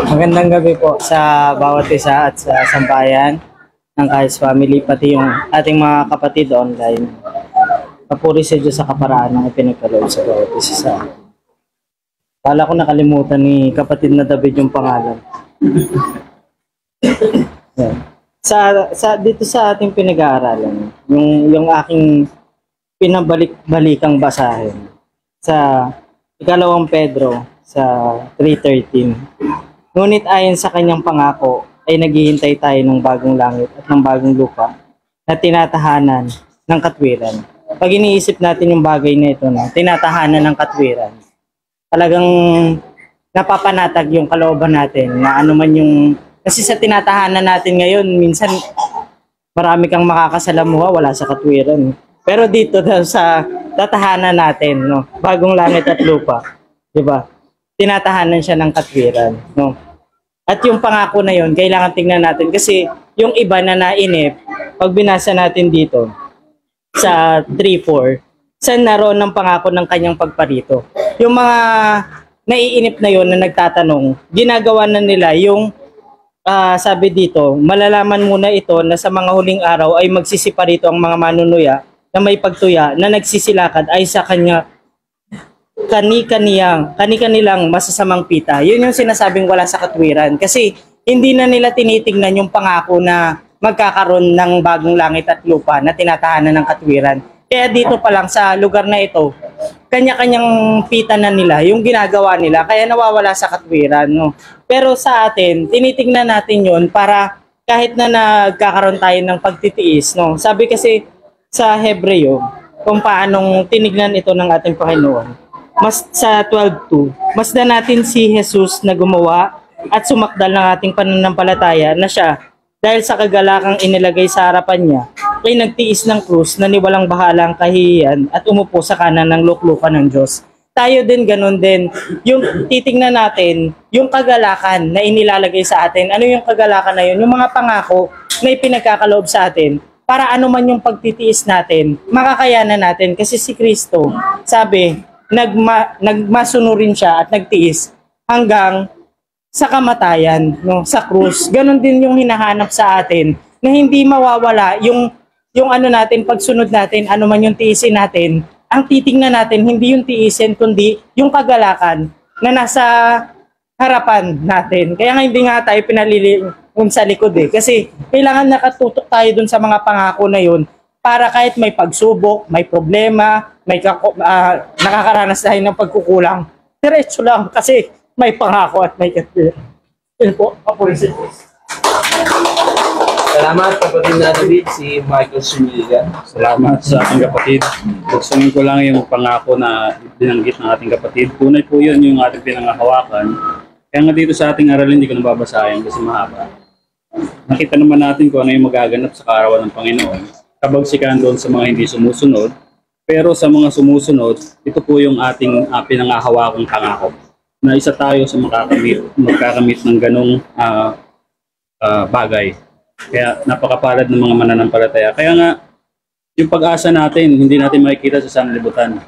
Magandang gabi po sa bawat isa at sa sambayan ng Kais Family, pati yung ating mga kapatid online. Papuri sa Diyos sa kaparaan ng ipinagkaloob sa bawat isa sa atin. Kala ko nakalimutan ni kapatid na David yung pangalan. Yan. Dito sa ating pinag-aaralan, yung aking pinabalik-balikang basahin sa ikalawang Pedro sa 3:13. Ngunit ayon sa kanyang pangako ay naghihintay tayo ng bagong langit at ng bagong lupa na tinatahanan ng katwiran. Pag iniisip natin yung bagay na ito na tinatahanan ng katwiran, talagang napapanatag yung kalooban natin na ano man yung, kasi sa tinatahanan natin ngayon, minsan marami kang makakasalamuha, wala sa katwiran. Pero dito sa tatahanan natin, no, bagong langit at lupa, di ba? Tinatahanan siya ng katwiran, no? At yung pangako na yun, kailangan tingnan natin kasi yung iba na nainip, pag binasa natin dito sa 3:4, saan naroon ng pangako ng kanyang pagparito. Yung mga naiinip na yon na nagtatanong, ginagawa na nila yung sabi dito, malalaman muna ito na sa mga huling araw ay magsisiparito ang mga manunuya na may pagtuya na nagsisilakad ay sa kanya kani-kanilang masasamang pita. Yun yung sinasabing wala sa katwiran. Kasi hindi na nila tinitingnan yung pangako na magkakaroon ng bagong langit at lupa na tinatahanan ng katwiran. Kaya dito pa lang sa lugar na ito, kanya-kanyang pita na nila, yung ginagawa nila, kaya nawawala sa katwiran. No? Pero sa atin, tinitingnan natin yun para kahit na nagkakaroon tayo ng pagtitiis. No? Sabi kasi sa Hebreo, kung paanong tinignan ito ng ating Panginoon, mas sa 12:2, masdan natin si Jesus na gumawa at sumakdal ng ating pananampalataya na siya, dahil sa kagalakang inilagay sa harapan niya, ay nagtiis ng krus na niwalang bahalang kahihiyan at umupo sa kanan ng luklukan ng Diyos. Tayo din ganun din. Yung titingnan natin, yung kagalakan na inilalagay sa atin, ano yung kagalakan na yun? Yung mga pangako na ipinagkakaloob sa atin, para ano man yung pagtitiis natin, makakayanan natin. Kasi si Kristo, sabi, nagmasunurin siya at nagtiis hanggang sa kamatayan, no, sa krus. Ganon din yung hinahanap sa atin na hindi mawawala yung ano natin, pagsunod natin, ano man yung tiisin natin. Ang titingnan natin hindi yung tiisin kundi yung kagalakan na nasa harapan natin. Kaya nga hindi nga tayo pinalilingon sa likod kasi kailangan nakatutok tayo dun sa mga pangako na yun para kahit may pagsubok, may problema, may nakakaranas tayo ng pagkukulang, diretso lang kasi may pangako at may katwiran. Yun po, kapulisin. Salamat kapatid na David, si Michael Sumiligan. Salamat sa ating kapatid. Gustuin ko lang yung pangako na binanggit ng ating kapatid. Tunay po yun yung ating pinangahawakan. Kaya nga dito sa ating aralin, hindi ko nababasahin kasi mahaba. Nakita naman natin kung ano yung magaganap sa kaarawan ng Panginoon. Kabagsikan doon sa mga hindi sumusunod. Pero sa mga sumusunod, ito po yung ating pinangahawakang pangako. Na isa tayo sa magkakamit ng ganong bagay. Kaya napakapalad ng mga mananampalataya. Kaya nga, yung pag-asa natin, hindi natin makikita sa sanlibutan.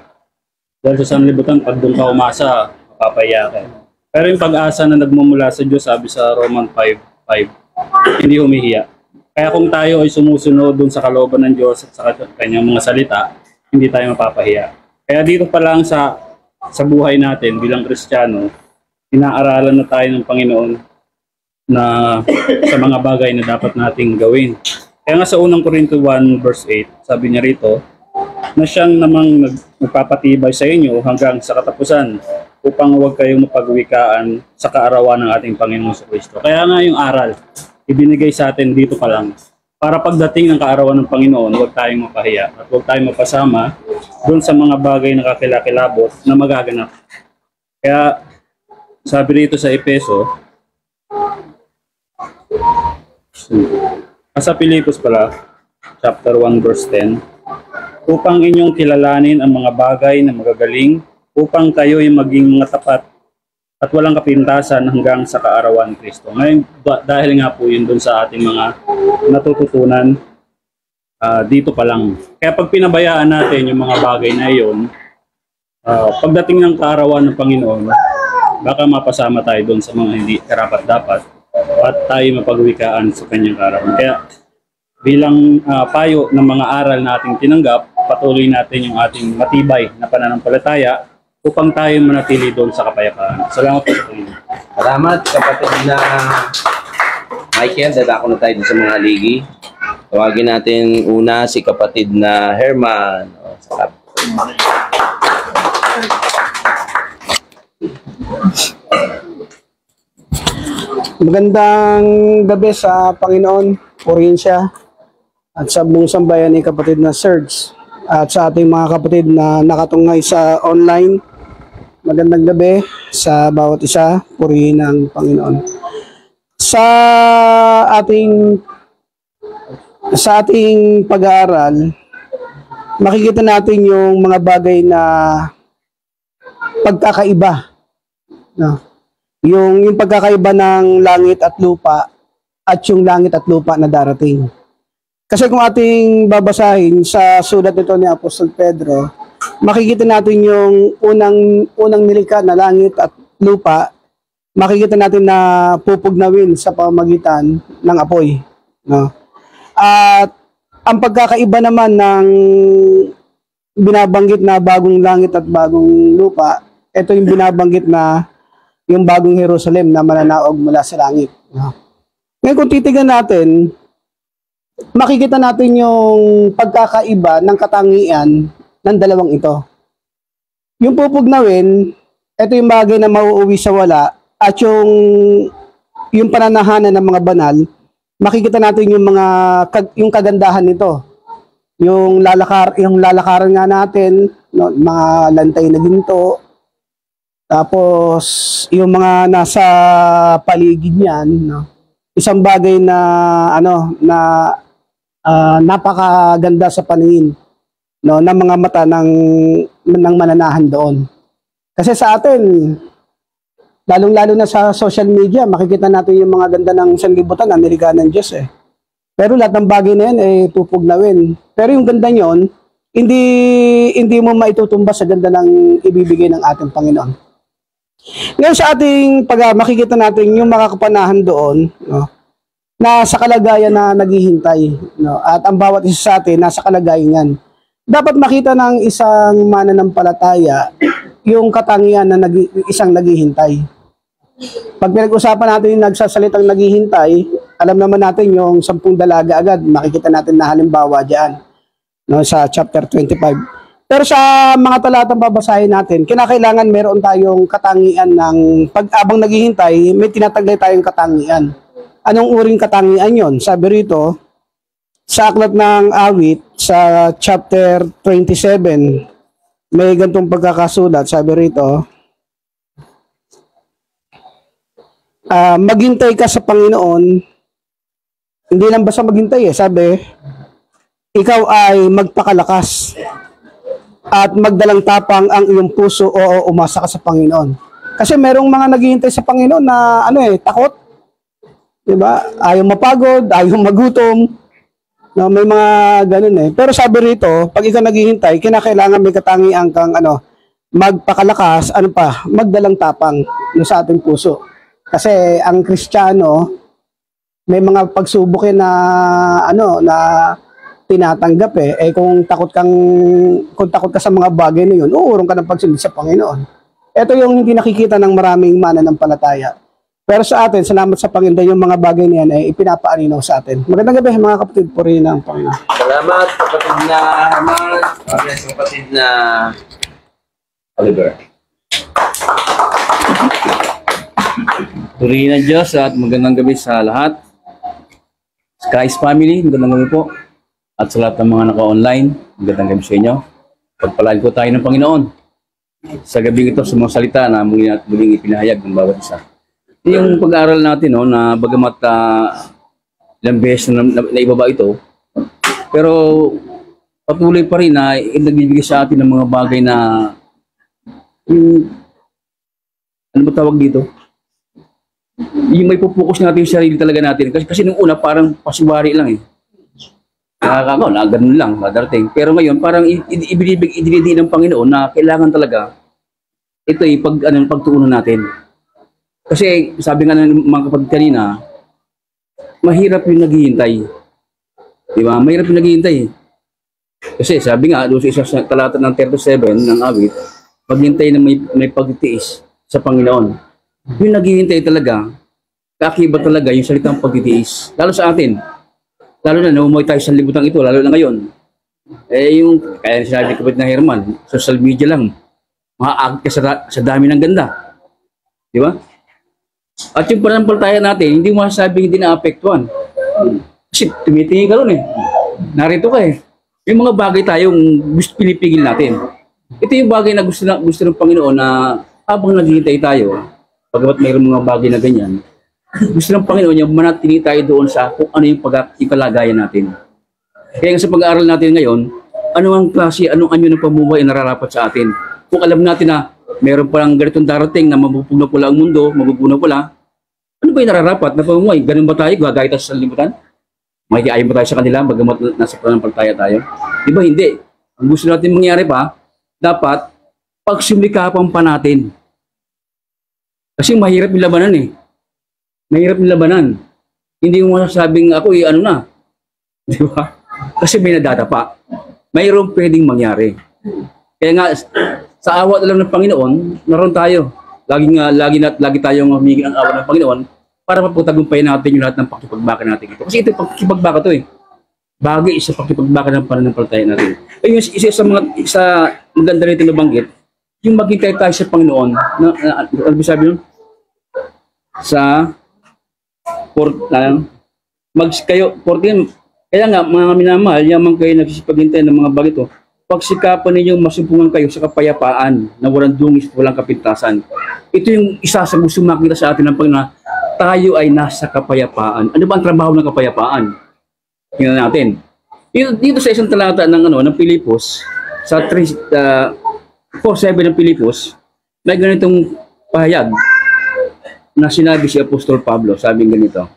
Dahil sa sanlibutan, pag doon ka umasa, mapapaya ka. Pero yung pag-asa na nagmumula sa Diyos, sabi sa Roman 5:5, hindi humihiya. Kaya kung tayo ay sumusunod doon sa kalooban ng Diyos at sa kanyang mga salita, hindi tayo mapapahiya. Kaya dito pa lang sa buhay natin bilang Kristiyano, inaaralan na tayo ng Panginoon na sa mga bagay na dapat nating gawin. Kaya nga sa unang Corinto 1:8, sabi niya rito, na siyang namang nagpapatibay sa inyo hanggang sa katapusan upang huwag kayong mapagwikaan sa kaarawan ng ating Panginoon sa Kristo. Kaya nga yung aral, ibinigay sa atin dito pa lang. Para pagdating ng kaarawan ng Panginoon, huwag tayong mapahiya at huwag tayong mapasama doon sa mga bagay na kakilakilabot na magaganap. Kaya sabi rito sa Efeso, sa Pilipos pala, chapter 1:10, upang inyong kilalanin ang mga bagay na magagaling, upang kayo'y maging mga tapat at walang kapintasan hanggang sa kaarawan ni Kristo. Ngayon, dahil nga po yun dun sa ating mga natututunan dito pa lang. Kaya pag pinabayaan natin yung mga bagay na yun, pagdating ng kaarawan ng Panginoon, baka mapasama tayo doon sa mga hindi karapat-dapat at tayo mapagwikaan sa kanyang kaarawan. Kaya bilang payo ng mga aral na ating tinanggap, patuloy natin yung ating matibay na pananampalataya upang tayo manatili doon sa kapayapaan. Salamat po sa Panginoon. Salamat kapatid na Michael, dadako na tayo sa mga ligi. Tawagin natin una si kapatid na Herman. Magandang gabi sa Panginoon, purihin siya, at sa buong sambayan ni kapatid na Serge, at sa ating mga kapatid na nakatungay sa online. Magandang gabi sa bawat isa, purihin ang Panginoon. Sa ating pag-aaral, makikita natin yung mga bagay na pagkakaiba, no? Yung pagkakaiba ng langit at lupa at yung langit at lupa na darating. Kasi kung ating babasahin sa sulat nito ni Apostol Pedro, makikita natin yung unang nilikha na langit at lupa, makikita natin na pupugnawin sa pamamagitan ng apoy, no? At ang pagkakaiba naman ng binabanggit na bagong langit at bagong lupa, ito yung binabanggit na yung bagong Jerusalem na mananaog mula sa langit. No? Ngayon kung titignan natin, makikita natin yung pagkakaiba ng katangian ng dalawang ito. Yung pupugnawin, ito yung bagay na mauuwi sa wala, at yung pananahanan ng mga banal, makikita natin yung kagandahan nito. Yung lalakaran nga natin, no, mga lantay na ginto, tapos yung mga nasa paligid niyan, no, isang bagay na napakaganda sa paningin, no, ng mga mata ng mananahan doon. Kasi sa atin, lalong-lalo na sa social media, makikita natin yung mga ganda ng sanlibutan, Amerika ng Diyos eh. Pero lahat ng bagay na yan ay pupugnawin. Pero yung ganda nyon, hindi mo maitutumba sa ganda ng ibibigay ng ating Panginoon. Ngayon sa ating makikita natin yung mga kapanahan doon, no, na sa kalagayan na naghihintay, no, at ang bawat isa sa atin nasa kalagayan yan. Dapat makita ng isang mananampalataya yung katangian na isang naghihintay. Pag pinag-usapan natin yung nagsasalitang naghihintay, alam naman natin yung 10 dalaga agad, makikita natin na halimbawa dyan, no, sa chapter 25. Pero sa mga talatang babasahin natin, kinakailangan meron tayong katangian ng pag-abang naghihintay, may tinataglay tayong katangian. Anong uring katangian yon? Sabi rito, sa aklat ng awit, sa chapter 27, may gantong pagkakasulat. Sabi rito, maghintay ka sa Panginoon, hindi lang basta maghintay sabi, ikaw ay magpakalakas at magdalang tapang ang iyong puso o umasa ka sa Panginoon. Kasi merong mga naghihintay sa Panginoon na takot. 'Di ba? Ayaw mapagod, ayaw magutom. No, may mga ganun Pero sabi rito, pag ikaw naghihintay, kinakailangan may katangian kang magpakalakas, magdalang tapang sa ating puso. Kasi ang Kristiyano, may mga pagsubok na na tinatanggap kung takot ka sa mga bagay na yun, uurong ka ng pagsunod sa Panginoon. Ito yung hindi nakikita ng maraming mananampalataya. Pero sa atin, salamat sa Panginoon, yung mga bagay na yan ay ipinapaaninaw sa atin. Magandang gabi mga kapatid, purihin ang Panginoon. Salamat kapatid na Herman. Salamat sa kapatid na Oliver. Purihin ang Diyos at magandang gabi sa lahat. Sky's Family, magandang gabi po. At sa lahat ng mga naka-online, magandang gabi sa inyo. Pagpalaan ko tayo ng Panginoon sa gabi ito sa mga salita na muling ipinahayag ng bawat isa. Yung pag-aaral natin, na bagamat ilang beses na ibaba ito, pero patuloy pa rin na nagbibigay sa atin ng mga bagay na ano ba tawag dito? Yung may pupukus natin yung sarili talaga natin. Kasi nung una parang pasiwari lang na ganun lang, madarating. Pero ngayon parang idinidiin ng Panginoon na kailangan talaga ito pagtuunan natin. Kasi sabi nga ng mga kapatid kanina, mahirap yung naghihintay. Di ba? Mahirap yung naghihintay. Kasi sabi nga, doon sa isa sa talata ng 37 ng awit, maghintay na may pagtitiis sa Panginoon. Yung naghihintay talaga, kakiba talaga yung salitang pagtitiis. Lalo sa atin. Lalo na naumuwi tayo sa libutan ito, lalo na ngayon. Kaya sinabi kapatid na Herman, social media lang, maaagit ka sa dami ng ganda. Di ba? At yung pananampalataya natin, hindi mo masasabing hindi na-apektuhan. Kasi tumitingin ka ron eh. Narito ka eh. May mga bagay tayong pinipigil natin. Ito yung bagay na gusto ng Panginoon na habang naghihintay tayo, pagkabat mayroong mga bagay na ganyan, gusto ng Panginoon yung manatili tayo doon sa kung ano yung kalagayan natin. Kaya sa pag-aaral natin ngayon, ano ang klase, anong anyo ng pamumuhay na nararapat sa atin. Kung alam natin na meron palang ganitong darating na mabubuna pula ang mundo, mabubuna pula, ano ba yung nararapat na pamumuhay? Ganun ba tayo? Gagaya tayo sa libutan? Makikiayon ba tayo sa kanila? Bagamat nasa pananampalataya tayo? Di ba hindi? Ang gusto natin mangyari pa, dapat pagsumikapan pa natin. Kasi mahirap yung labanan eh. Mahirap yung labanan. Hindi mo masasabing ako ano na. Di ba? Kasi may nadadapa. Mayroong pwedeng mangyari. Kaya nga, sa awa na lang ng Panginoon, naroon tayo. Lagi tayong humingi ng awa ng Panginoon para mapagtagumpayan natin yung lahat ng pakipagbaka natin ito. Kasi ito pakipagbaka to eh. Bagay sa pakipagbaka ng pananampalataya natin. Ayun, isa sa maganda rin nabanggit, yung maghintay tayo sa Panginoon, ano sabi nun? Kaya nga, mga minamahal, yaman kayo nagsisipaghintay ng mga bagay ito, pagsikapan ninyong masumpungan kayo sa kapayapaan na walang dungis at walang kapintasan. Ito yung isa sa gusto makita sa atin ng Panginoon, tayo ay nasa kapayapaan. Ano ba ang trabaho ng kapayapaan? Tingnan natin. Dito sa isang talata ng Pilipos, sa 4:7 ng Pilipos, may ganitong pahayag na sinabi si Apostol Pablo, sabi ganito.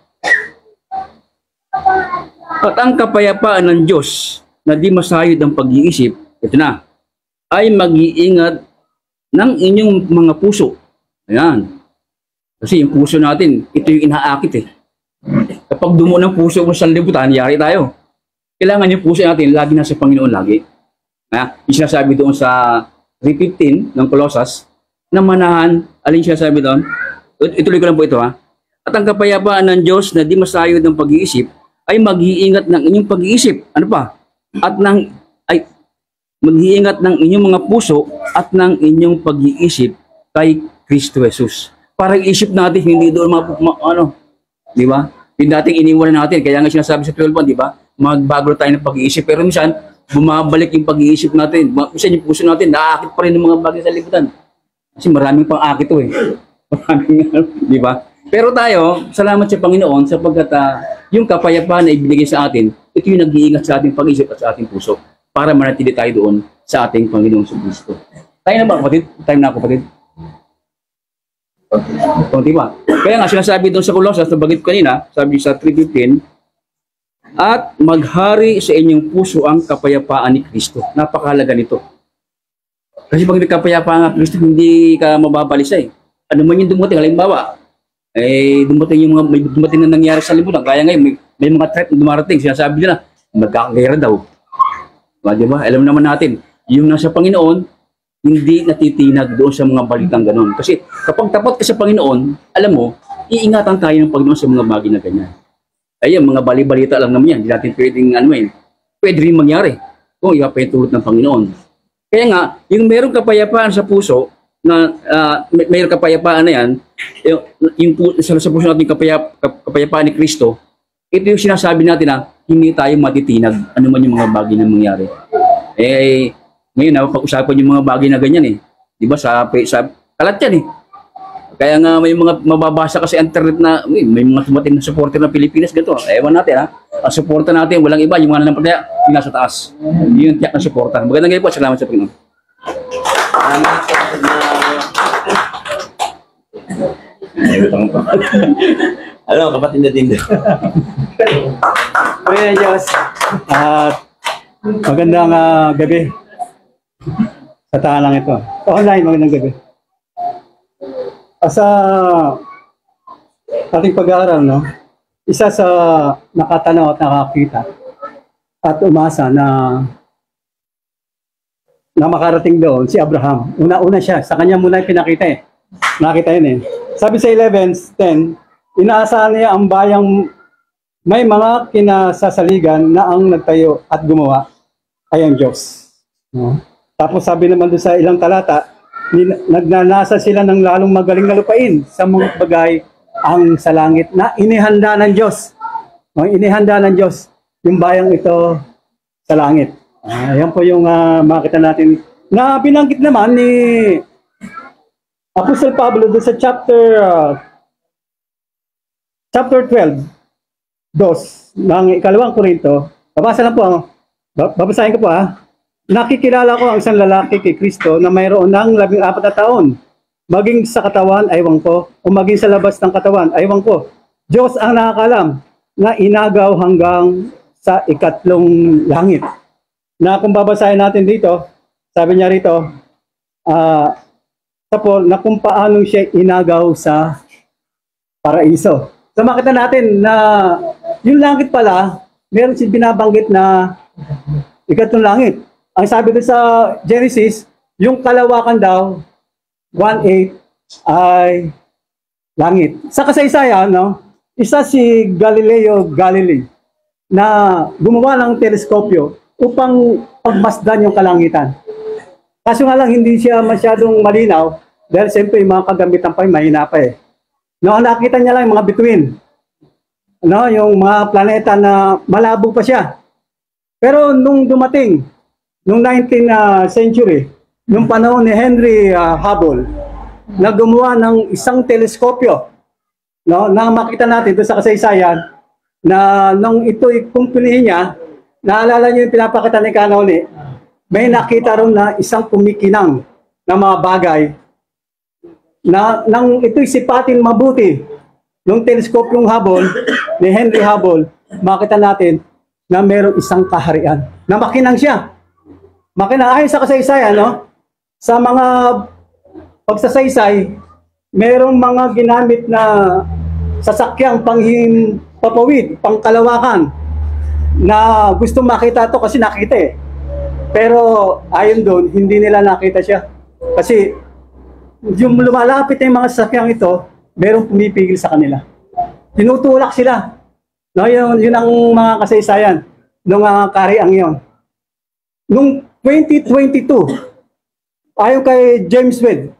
At ang kapayapaan ng Diyos na di masayod ang pag-iisip, ito na, ay mag-iingat ng inyong mga puso. Ayan. Kasi yung puso natin, ito yung inaakit eh. Kapag dumo ng puso mo sa libutan, yari tayo. Kailangan yung puso natin, lagi nasa Panginoon lagi. Yung sinasabi doon sa 3:15 ng Colossus, na manahan, alin sinasabi doon? Ituloy ko lang po ito ha. At ang kapayapaan ng Diyos na di masayod ng pag-iisip, ay mag-iingat ng inyong pag-iisip. Ano pa? Mag-iingat ng inyong mga puso at ng inyong pag-iisip kay Kristo Jesus. Para isip natin, hindi doon di ba? Yung dating iniwan natin, kaya nga sinasabi sa 12, di ba? Magbago tayo ng pag-iisip. Pero minsan, bumabalik yung pag-iisip natin. Minsan yung puso natin, naakit pa rin ng mga bagay sa libutan. Kasi maraming pang akit to eh. Maraming, di ba? Pero tayo, salamat sa Panginoon sapagkat yung kapayapaan na ibinigay sa atin, ito yung nag-iingat sa ating pag-isip at sa ating puso para manatili tayo doon sa ating Panginoong Kristo. Tayo na ba, kapatid? Time na ako, kapatid. Kunti ba? Kaya nga, sinasabi doon sa Colossus, nabagit ko kanina, sabi sa 3:15, at maghari sa inyong puso ang kapayapaan ni Kristo. Napakahalaga nito. Kasi pag nagkapayapaan nga Kristo, hindi ka mababalisa eh. Ano man yung dumating, halimbawa, dumating na nangyari sa libutan. Kaya ngayon, may mga threat na dumarating. Sinasabi nila, magkakagera daw. Diba? Alam naman natin, yung nasa Panginoon, hindi natitinag doon sa mga balitang ganon. Kasi kapag tapat ka sa Panginoon, alam mo, iingatan tayo ng Panginoon sa mga bagay na ganyan. Ayun, mga bali-balita lang naman yan. Hindi natin pwedeng, pwede rin mangyari kung ipapahintulot ng Panginoon. Kaya nga, yung merong kapayapaan sa puso, na mayroong kapayapaan na yan, yung sa puso natin kapayapaan ni Kristo, ito yung sinasabi natin na hindi tayo matitinag ano man yung mga bagay na mangyari. Ngayon napag-usapan yung mga bagay na ganyan eh. Di ba sa kalat yan eh. Kaya nga may mga mababasa kasi internet na may mga tumating na supporter ng Pilipinas ganito. Ewan natin ha. Ang supporter natin walang iba, yung mga nanampalataya, yung nasa taas. Yung tiyak na supporter. Magandang gabi po. Salamat sa Panginoon. Ano, kapatid na din. Kuya Diyos, magandang gabi sa tahanan ito. Online, magandang gabi. Sa ating pag-aaral, no? Isa sa nakatanaw at nakakita at umasa na makarating doon, si Abraham. Una-una siya, sa kanya muna pinakita eh. Nakita yun eh. Sabi sa 11:10, inaasahan niya ang bayang may mga kinasasaligan na ang nagtayo at gumawa ay ang Diyos. No? Tapos sabi naman doon sa ilang talata, nagnanasa sila ng lalong magaling na lupain sa mga bagay ang sa langit na inihanda ng Diyos. No? Inihanda ng Diyos yung bayang ito sa langit. Ayan po yung makita natin na binanggit naman ni Apostle Pablo doon sa chapter 12, ng ikalawang Korinto. Babasa lang po, babasahin ko po Nakikilala ko ang isang lalaki kay Kristo na mayroon ng 14 na taon. Maging sa katawan, aywan ko, o maging sa labas ng katawan, aywan ko. Diyos ang nakakalam na inagaw hanggang sa ikatlong langit. Na kung babasahin natin dito, sabi niya rito, na kung paano siya inagaw sa paraiso. So makita natin na yung langit pala, meron siya binabanggit na ikatlong langit. Ang sabi doon sa Genesis, yung kalawakan daw, 1/8 ay langit. Sa kasaysayan, no, isa si Galileo Galilei na gumawa ng teleskopyo upang pagmasdan yung kalangitan. Kaso nga lang, hindi siya masyadong malinaw dahil siyempre yung mga kagamitan pa ay mahina pa eh. No, nakita niya lang yung mga bituin. No, yung mga planeta na malabo pa siya. Pero nung dumating, nung 19th century, nung panahon ni Henry Hubble, na gumawa ng isang teleskopyo, no, na makita natin doon sa kasaysayan, na nung ito'y kumpunihin niya, naalala niyo yung pinapakita ni Canoli, may nakita ron na isang kumikinang na mga bagay, na nang ito'y sipatin mabuti, nung teleskopyong Hubble, ni Henry Hubble, makita natin na mayroong isang kaharian, na makinang siya. Ayon sa kasaysayan, no? Sa mga pagsasaysay, merong mga ginamit na sasakyang panghimpapawid, pangkalawakan, na gusto makita to kasi nakita eh. Pero ayon doon, hindi nila nakita siya. Kasi yung lumalapit na yung mga sasakyang ito, merong pumipigil sa kanila. Tinutulak sila. No, yun ang mga kasaysayan ng kariang yon. Nung 2022, ayon kay James Webb,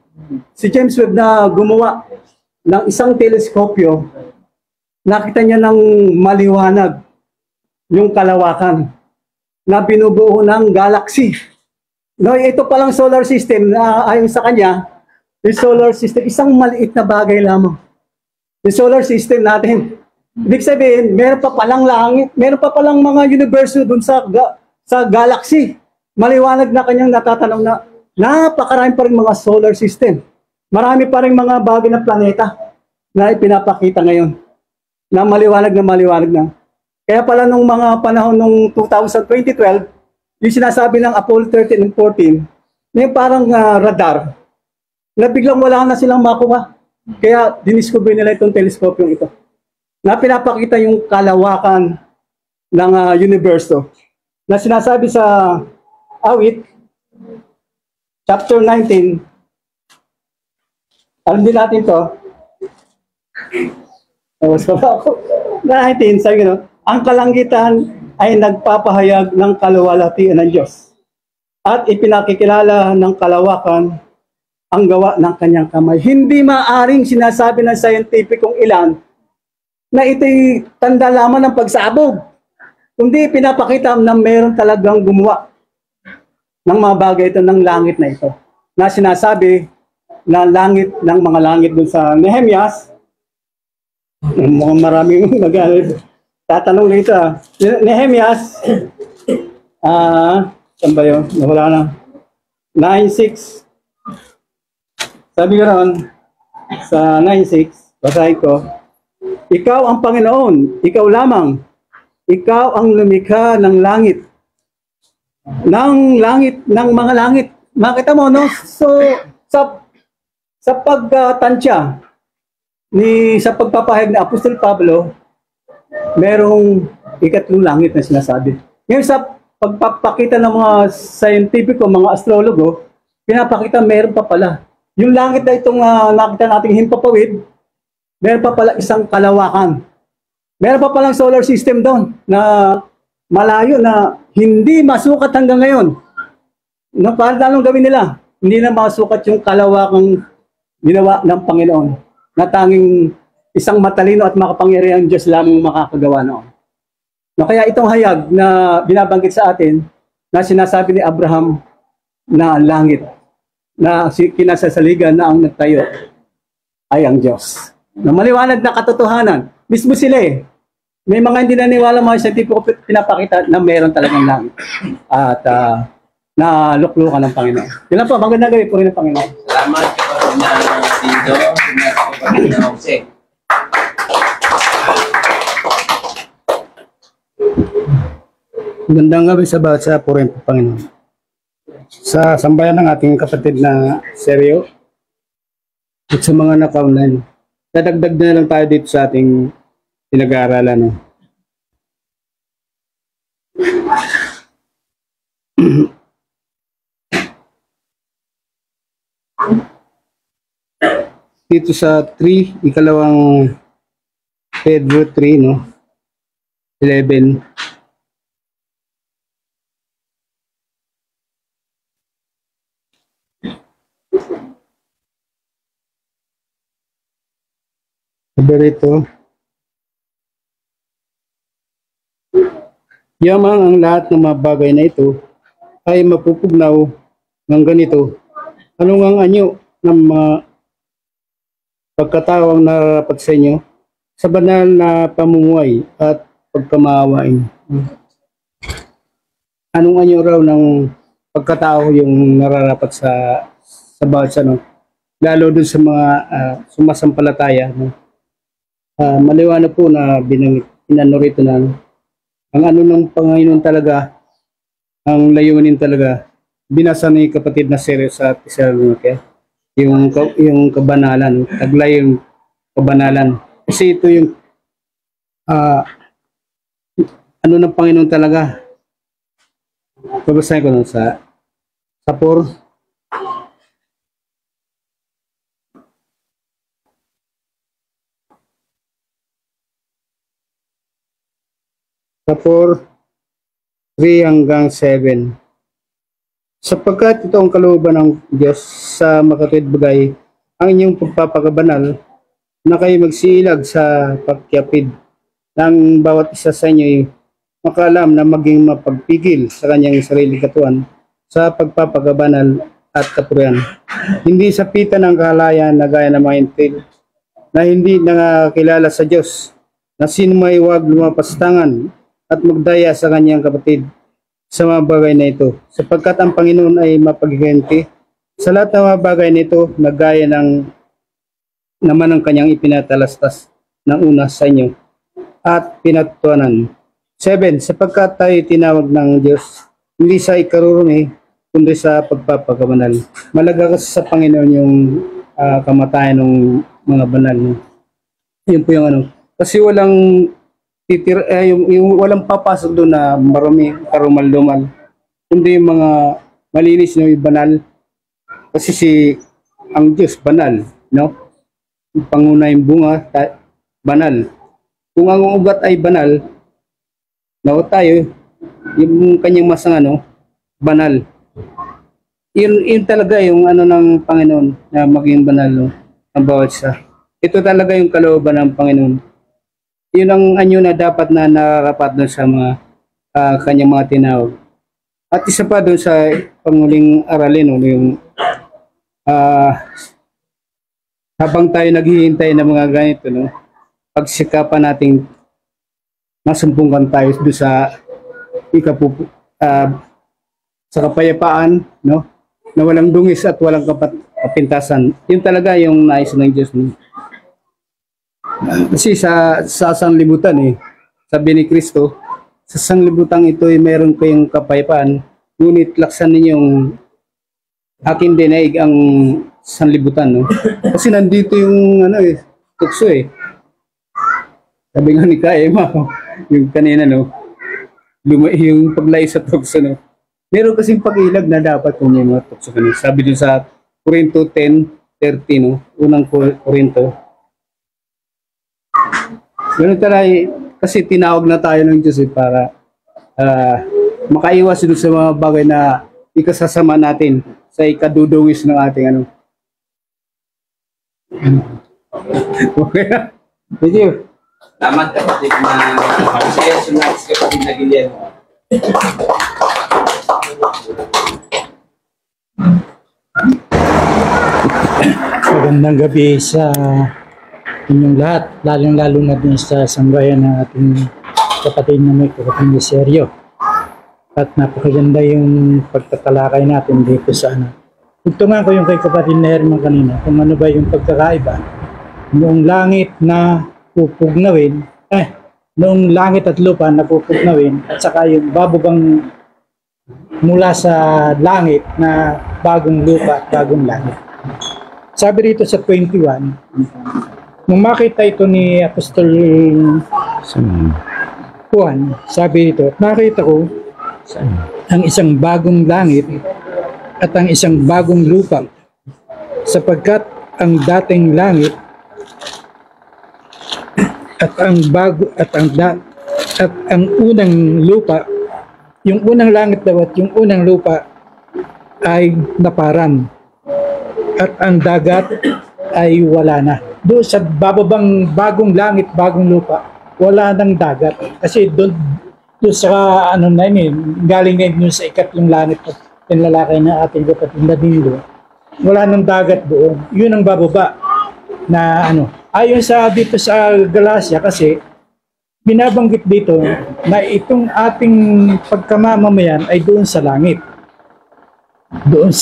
si James Webb na gumawa ng isang teleskopyo, nakita niya ng maliwanag yung kalawakan na binubuo ng galaxy. No, ito palang solar system na ayon sa kanya, yung solar system, isang maliit na bagay lamang. Yung solar system natin. Ibig sabihin, meron pa palang langit, meron pa palang mga universo dun sa galaxy. Maliwanag na kanyang natatanaw na napakarami pa rin mga solar system. Marami pa rin mga bagay na planeta na ipinapakita ngayon. Na maliwanag na. Kaya pala nung mga panahon nung 2012, yung sinasabi ng Apollo 13 and 14, may parang radar, na biglang wala na silang makuha. Kaya diniscover nila itong teleskopyong ito. Na pinapakita yung kalawakan ng universo. Na sinasabi sa Awit, chapter 19, alam din natin to. Sabi ko, ang kalangitan ay nagpapahayag ng kaluwalhatian ng Diyos at ipinakikilala ng kalawakan ang gawa ng kanyang kamay. Hindi maaring sinasabi ng scientificong ilan na ito'y tanda lamang ng pagsabog, kundi pinapakita na meron talagang gumawa ng mga bagay ito ng langit na ito. Na sinasabi na langit ng mga langit dun sa Nehemias. Mukhang maraming tatanong dito. Nehemias, saan ba yun? Nawala na. 9:6. Sabi ko ron, sa 9:6, basahin ko, ikaw ang Panginoon, ikaw lamang, ikaw ang lumikha ng langit, ng mga langit. Makita mo, no? So, sa pagtansya sa pagpapahayag ni Apostol Pablo, merong ikatlong langit na sinasabi. Ngayon sa pagpapakita ng mga scientific o mga astrologo, pinapakita meron pa pala. Yung langit na itong nakita nating himpapawid, meron pa pala isang kalawakan. Meron pa palang solar system doon na malayo na hindi masukat hanggang ngayon. Paano anong gawin nila? Hindi na masukat yung kalawakang ginawa ng Panginoon na tanging isang matalino at makapangyarihang Diyos lamang makakagawa noon. Kaya itong hayag na binabanggit sa atin na sinasabi ni Abraham na langit na kinasasaligan na ang nagtayo ay ang Diyos. Na maliwanag na katotohanan. Mismo sila eh. May mga hindi naniwala mga scientific pinapakita na meron talagang langit. At na luklukan ng Panginoon. Yun lang po, magandang gabi po rin ng Panginoon. Salamat kapatid na Tindo, kapatid na Jose. Magandang gabi sa bawat sa purin po, Panginoon. Sa sambayan ng ating kapatid na Seryo at sa mga naka-online, dadagdag na lang tayo dito sa ating pinag-aaralan. No? Dito sa 3, ikalawang Pedro 3, no? 11. Sabi rito, yamang ang lahat ng mga bagay na ito ay mapupugnaw ng ganito. Ano ang anyo ng mga pagkatawang nararapat sa inyo sa banal na pamumuhay at pagkamaawain? Anong anyo raw ng pagkatao yung nararapat sa bawat ano? Lalo dun sa mga sumasampalataya, no? Maliwanag po na inano rito na ang ano ng Panginoon talaga, ang layunin talaga, binasa ni kapatid na Seryo sa Thessalonike, yung kabanalan, taglay yung kabanalan. Kasi ito yung ano ng Panginoon talaga. Babasahin ko nun sa 4. Sa 4, 3 hanggang 7. Sapagkat ito ang kalooban ng Diyos sa makatwid bagay, ang inyong pagpapakabanal, na kayo magsilag sa pagkyapid ng bawat isa sa inyo makaalam na maging mapagpigil sa kanyang sarili katuan sa pagpapakabanal at kapurihan. Hindi sa pita ng kahalayan na gaya ng mga intil na hindi nakakilala sa Diyos, na sino may huwag lumapastangan at magdaya sa kanyang kapatid sa mga bagay na ito, sapagkat ang Panginoon ay mapaghiganti sa lahat ng mga bagay na ito, na gaya ng naman ang kanyang ipinatalastas ng una sa inyo at pinatutuanan. 7. Sapagkat tayo tinawag ng Diyos hindi sa ikarurumi kundi sa pagpapakabanal. Malaga kasi sa Panginoon yung kamatayan ng mga banal. Yun po yung ano. Kasi walang yung walang papasok doon na marami karumal-dumal. Kundi yung mga malinis na banal. Kasi ang Diyos banal, no? Yung pangunahing bunga banal. Kung ang ugat ay banal, no, tayo yung kanyang masang banal. Yun talaga yung ano ng Panginoon na maging banal, no, ang bawat isa. Ito talaga yung kalooban ng Panginoon. Yun ang anyo na dapat na nakakapat doon sa mga kanyang mga tinawag. At isa pa doon sa panguling aralin, no, yung habang tayo naghihintay ng mga ganito, no, pagsikapan nating masumpungkan tayo doon sa sa kapayapaan, no, na walang dungis at walang kapintasan. Yun talaga yung nais ng Diyos, no. Kasi sa sanglibutan sabi ni Kristo, sa sanglibutan ito ay meron kayong kapayapaan, ngunit laksan ninyong aking dinaig ang sanlibutan, no. Kasi nandito yung tukso eh. Sabi nga ni Kaema, yung kanina, no, yung paglay sa tukso, no. Meron kasing pag-ilag na dapat kung may mga tukso kanina. Sabi dun sa Corinto 10:30, no, unang Corinto. Ganun taray, kasi tinawag na tayo ng Diyos eh, para makaiwas dun sa mga bagay na ikasasama natin sa ikadudungis ng ating ano. Okay. Thank you. Salamat kapatid na Jose, sunod sa kapatid na Guillermo. Magandang gabi sa inyong lahat, lalong-lalo na din sa sambayan ng ating kapatid na may kapatid na Seryo. At napakaganda yung pagtatalakay natin dito sa ano. Tugtungan ko yung kay kapatid na Herman kanina, kung ano ba yung pagkakaiba. Noong langit na pupugnawin, noong langit at lupa na pupugnawin, at saka yung babubang mula sa langit na bagong lupa at bagong langit. Sabi rito sa 21, nung makita ito ni Apostol Juan, sabi rito, nakita ko ang isang bagong langit at ang isang bagong lupa, sapagkat ang dating langit at ang unang lupa, yung unang langit daw at yung unang lupa ay naparan at ang dagat ay wala na. Doon sa bababang bagong langit, bagong lupa, wala nang dagat. Kasi doon sa ano na yun, galing na yun sa ikatlong langit at pinlalakay na ating kapatid na Dindo. Wala nang dagat doon. Yun ang bababa na ano. Ayon sa dito sa Galacia kasi binabanggit dito na itong ating pagkamamamayan ay doon sa langit. Doon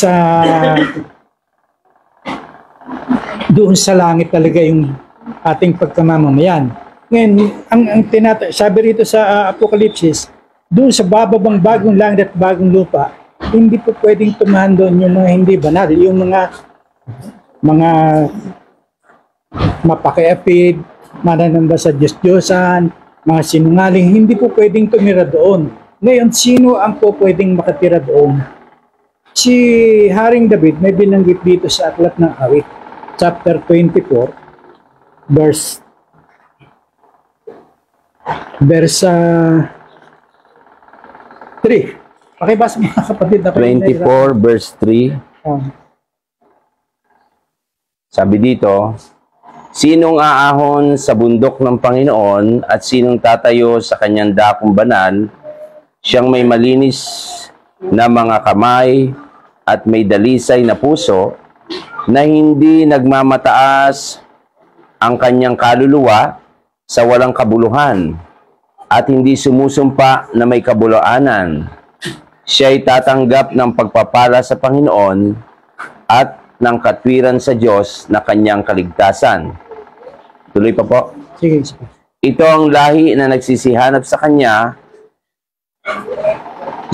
sa langit talaga yung ating pagkamamamayan. Ngayon, sabi rito sa Apokalipsis, doon sa bababang bagong langit at bagong lupa, hindi po pwedeng tumahan doon yung mga hindi banal, yung mga mapakiapid, mananamba sa Diyos-Diyosan, mga sinungaling, hindi po pwedeng tumira doon. Ngayon, sino ang po pwedeng makatira doon? Si Haring David may binanggit dito sa Aklat ng Awit, chapter 24, verse 3. Pakibasa mga kapatid na 24 verse 3. Sabi dito, sinong aahon sa bundok ng Panginoon at sinong tatayo sa kanyang dakong banal, siyang may malinis na mga kamay at may dalisay na puso, na hindi nagmamataas ang kanyang kaluluwa sa walang kabuluhan at hindi sumusumpa na may kabuluanan. Siya'y tatanggap ng pagpapala sa Panginoon at ng katwiran sa Diyos na kanyang kaligtasan. Tuloy pa po. Sige. Ito ang lahi na nagsisihanap sa kanya,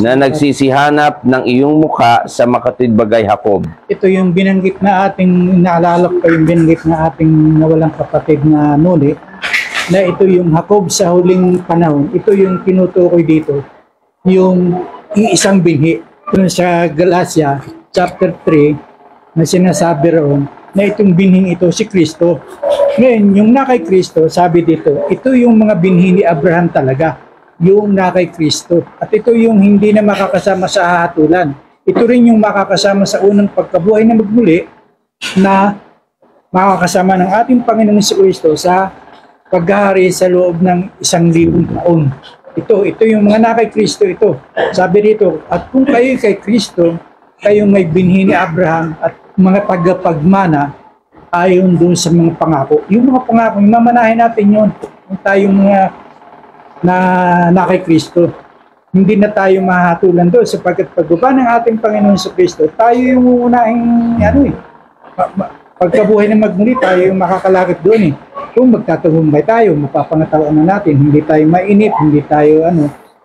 na nagsisihanap ng iyong mukha sa makatwid bagay Jacob. Ito yung binanggit na ating, naalala ko yung binanggit na ating nawalang kapatid na Noli, na ito yung Jacob sa huling panahon. Ito yung tinutukoy dito, yung iisang binhi. Doon sa Galacia, chapter 3, na sinasabi roon, na itong binhing ito si Kristo. Ngayon, yung na kay Kristo, sabi dito, ito yung mga binhi ni Abraham talaga, yung na kay Kristo. At ito yung hindi na makakasama sa hahatulan. Ito rin yung makakasama sa unang pagkabuhay na magmuli, na makakasama ng ating Panginoon si Kristo sa paghahari sa loob ng 1,000 taon. Ito yung mga na kay Kristo ito. Sabi dito, at kung kayo kay Kristo, kayo may binhi ni Abraham at mga tagapagmana ayon doon sa mga pangako. Yung mga pangako, mamanahin natin yun. Kung tayong mga na kay Kristo. Hindi na tayo mahatulan doon sapagkat pagbaba ng ating Panginoon sa Kristo, tayo yung unahing pagkabuhay na magmuli, tayo yung makakalakit doon eh. Kung magtatagumpay tayo, mapapangatawan na natin, hindi tayo mainip, hindi tayo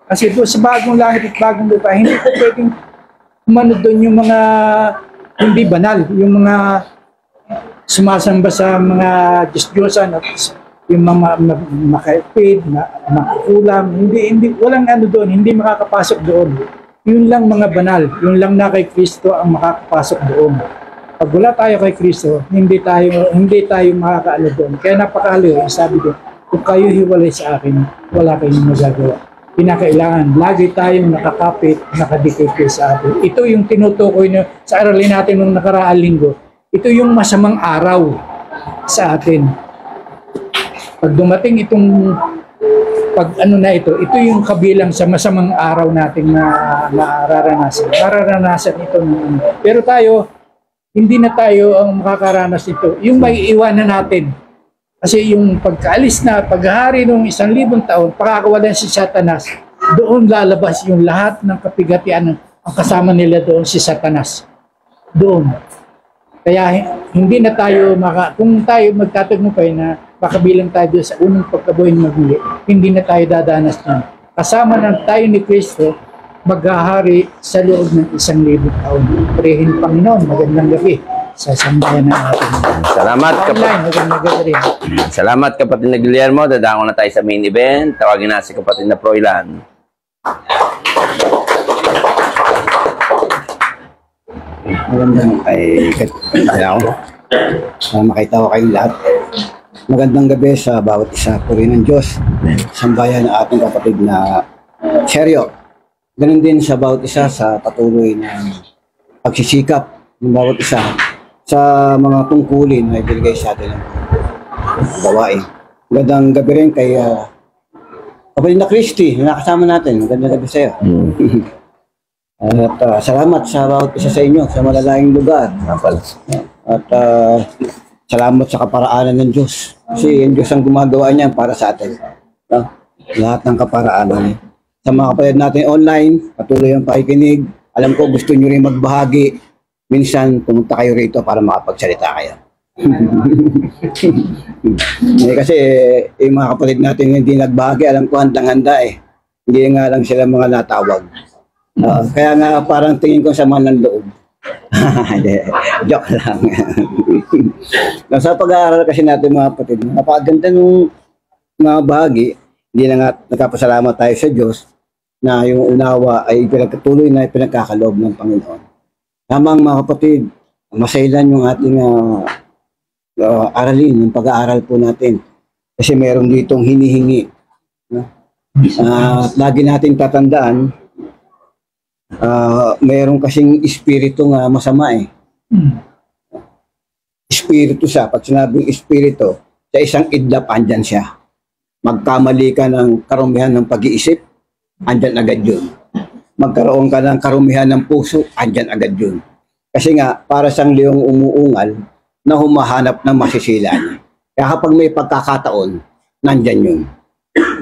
kasi doon sa bagong langit at bagong lupa, hindi po pwedeng umano doon yung mga hindi banal, yung mga sumasamba sa mga Diyos-Diyosan at yung mga makaipid, makukulam, hindi, walang ano doon, hindi makakapasok doon. Yun lang mga banal, yun lang na kay Kristo ang makakapasok doon. Pag wala tayo kay Kristo, hindi tayo makakaano doon. Kaya napakahalaga, sabi ko, kung kayo hiwalay sa akin, wala kayong magagawa. Kinakailangan, lagi tayong nakakapit, nakadikit sa atin. Ito yung tinutukoy na sa aralin natin nung nakaraang linggo. Ito yung masamang araw sa atin. Pag dumating itong ito yung kabilang sa masamang araw nating na mararanasan. Mararanasan ito. Pero tayo, hindi na tayo ang makakaranas nito. Yung may iwanan natin. Kasi yung pagkaalis na, paghahari ng 1,000 taon, pakakawalan si Satanas, doon lalabas yung lahat ng kapigatian ang kasama nila doon si Satanas. Doon. Kaya hindi na tayo, kung tayo magtatagumpay na makabilang tayo sa unang pagkabuhay ng maguli, hindi na tayo dadanas nun. Kasama na tayo ni Kristo, maghahari sa loob ng 1,000 taon. Purihin Panginoon, magandang gabi sa sambayan na atin. Salamat, Online, magandang gabi rin. Salamat, kapatid na Guillermo. Dadako na tayo sa main event. Tawagin na si kapatid na Froilan. Magandang makita ko kayong lahat. Magandang gabi sa bawat isa. Purihin ng Diyos. Sambayan ng ating kapatid na Seryo. Ganun din sa bawat isa sa patuloy na pagsisikap ng bawat isa sa mga tungkulin na ibigay sa atin ng gawain. Magandang gabi rin kay kapatid na Christy na nakasama natin. Magandang gabi sa iyo. At salamat sa bawat isa sa inyo sa malalayong lugar. At salamat sa kaparaanan ng Diyos. Kasi yung Diyos ang gumagawa niyan para sa atin. Lahat ng kaparaanan. Sa mga kapatid natin online, patuloy ang pakikinig. Alam ko gusto nyo rin magbahagi. Minsan pumunta kayo rito para makapagsalita kayo. Kasi yung mga kapatid natin hindi nagbahagi, alam ko handang-handa eh. Hindi nga lang sila mga natawag. Kaya nga parang tingin ko sa ng loob. Joke lang. Sa pag-aaral kasi natin mga kapatid, napakaganda ng mga bahagi. Hindi na nga nagkapasalamat tayo sa Diyos na yung unawa ay pinagkatuloy na pinagkakaloob ng Panginoon. Tamang mga kapatid, masailan yung ating aralin, yung pag-aaral po natin. Kasi meron ditong hinihingi. Lagi natin tatandaan, meron kasing espiritu nga masama eh. Espiritu siya. Pag sinabing espiritu, sa isang idlap, andyan siya. Magkamali ka ng karumihan ng pag-iisip, andyan agad yun. Magkaroon ka ng karumihan ng puso, andyan agad yun. Kasi nga, para siyang leong umuungal na humahanap ng masisila niya. Kaya kapag may pagkakataon, nandyan yun.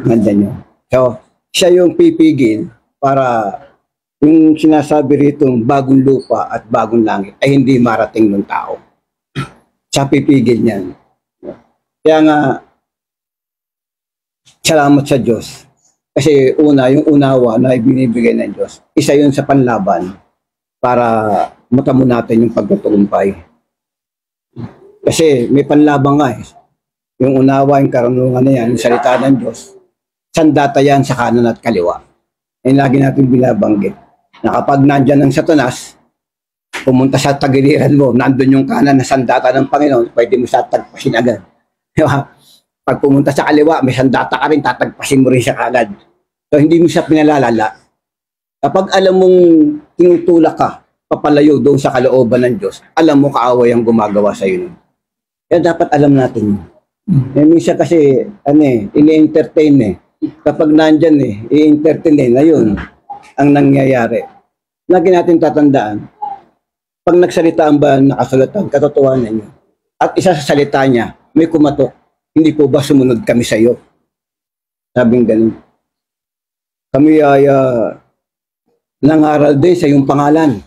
Nandyan yun. So, siya yung pipigil para yung sinasabi rito, bagong lupa at bagong langit ay hindi marating ng tao. Siya pipigil niyan. Kaya nga, salamat sa Diyos. Kasi yung unawa na ibinibigay ng Diyos, isa yun sa panlaban para matamo natin yung pagtutugumpay. Kasi may panlaban nga eh. Yung unawa, yung karunungan na yan, yung salita ng Diyos, sandata yan sa kanan at kaliwa. Yung lagi natin binabanggit. Na kapag nandyan ng Satanas, pumunta sa tagiliran mo, nandun yung kanan na sandata ng Panginoon, pwede mo siya tagpasin agad. Diba? Pag pumunta sa kaliwa, may sandata ka rin, tatagpasin mo rin siya agad. So, hindi mo siya pinalalala. Kapag alam mong tinutulak ka, papalayo doon sa kalooban ng Diyos, alam mo kaaway ang gumagawa sa iyo. Kaya dapat alam natin yun. Minsan kasi, ini-entertain eh. Kapag nandyan i-entertain na yun ang nangyayari. Lagi natin tatandaan, pag nagsalita ang ba nakasulatan, katotohanan niyo. At isa sa salita niya, may kumatok, hindi po ba sumunod kami sa iyo? Sabing ganun. Kami ay nangaral din sa iyong pangalan.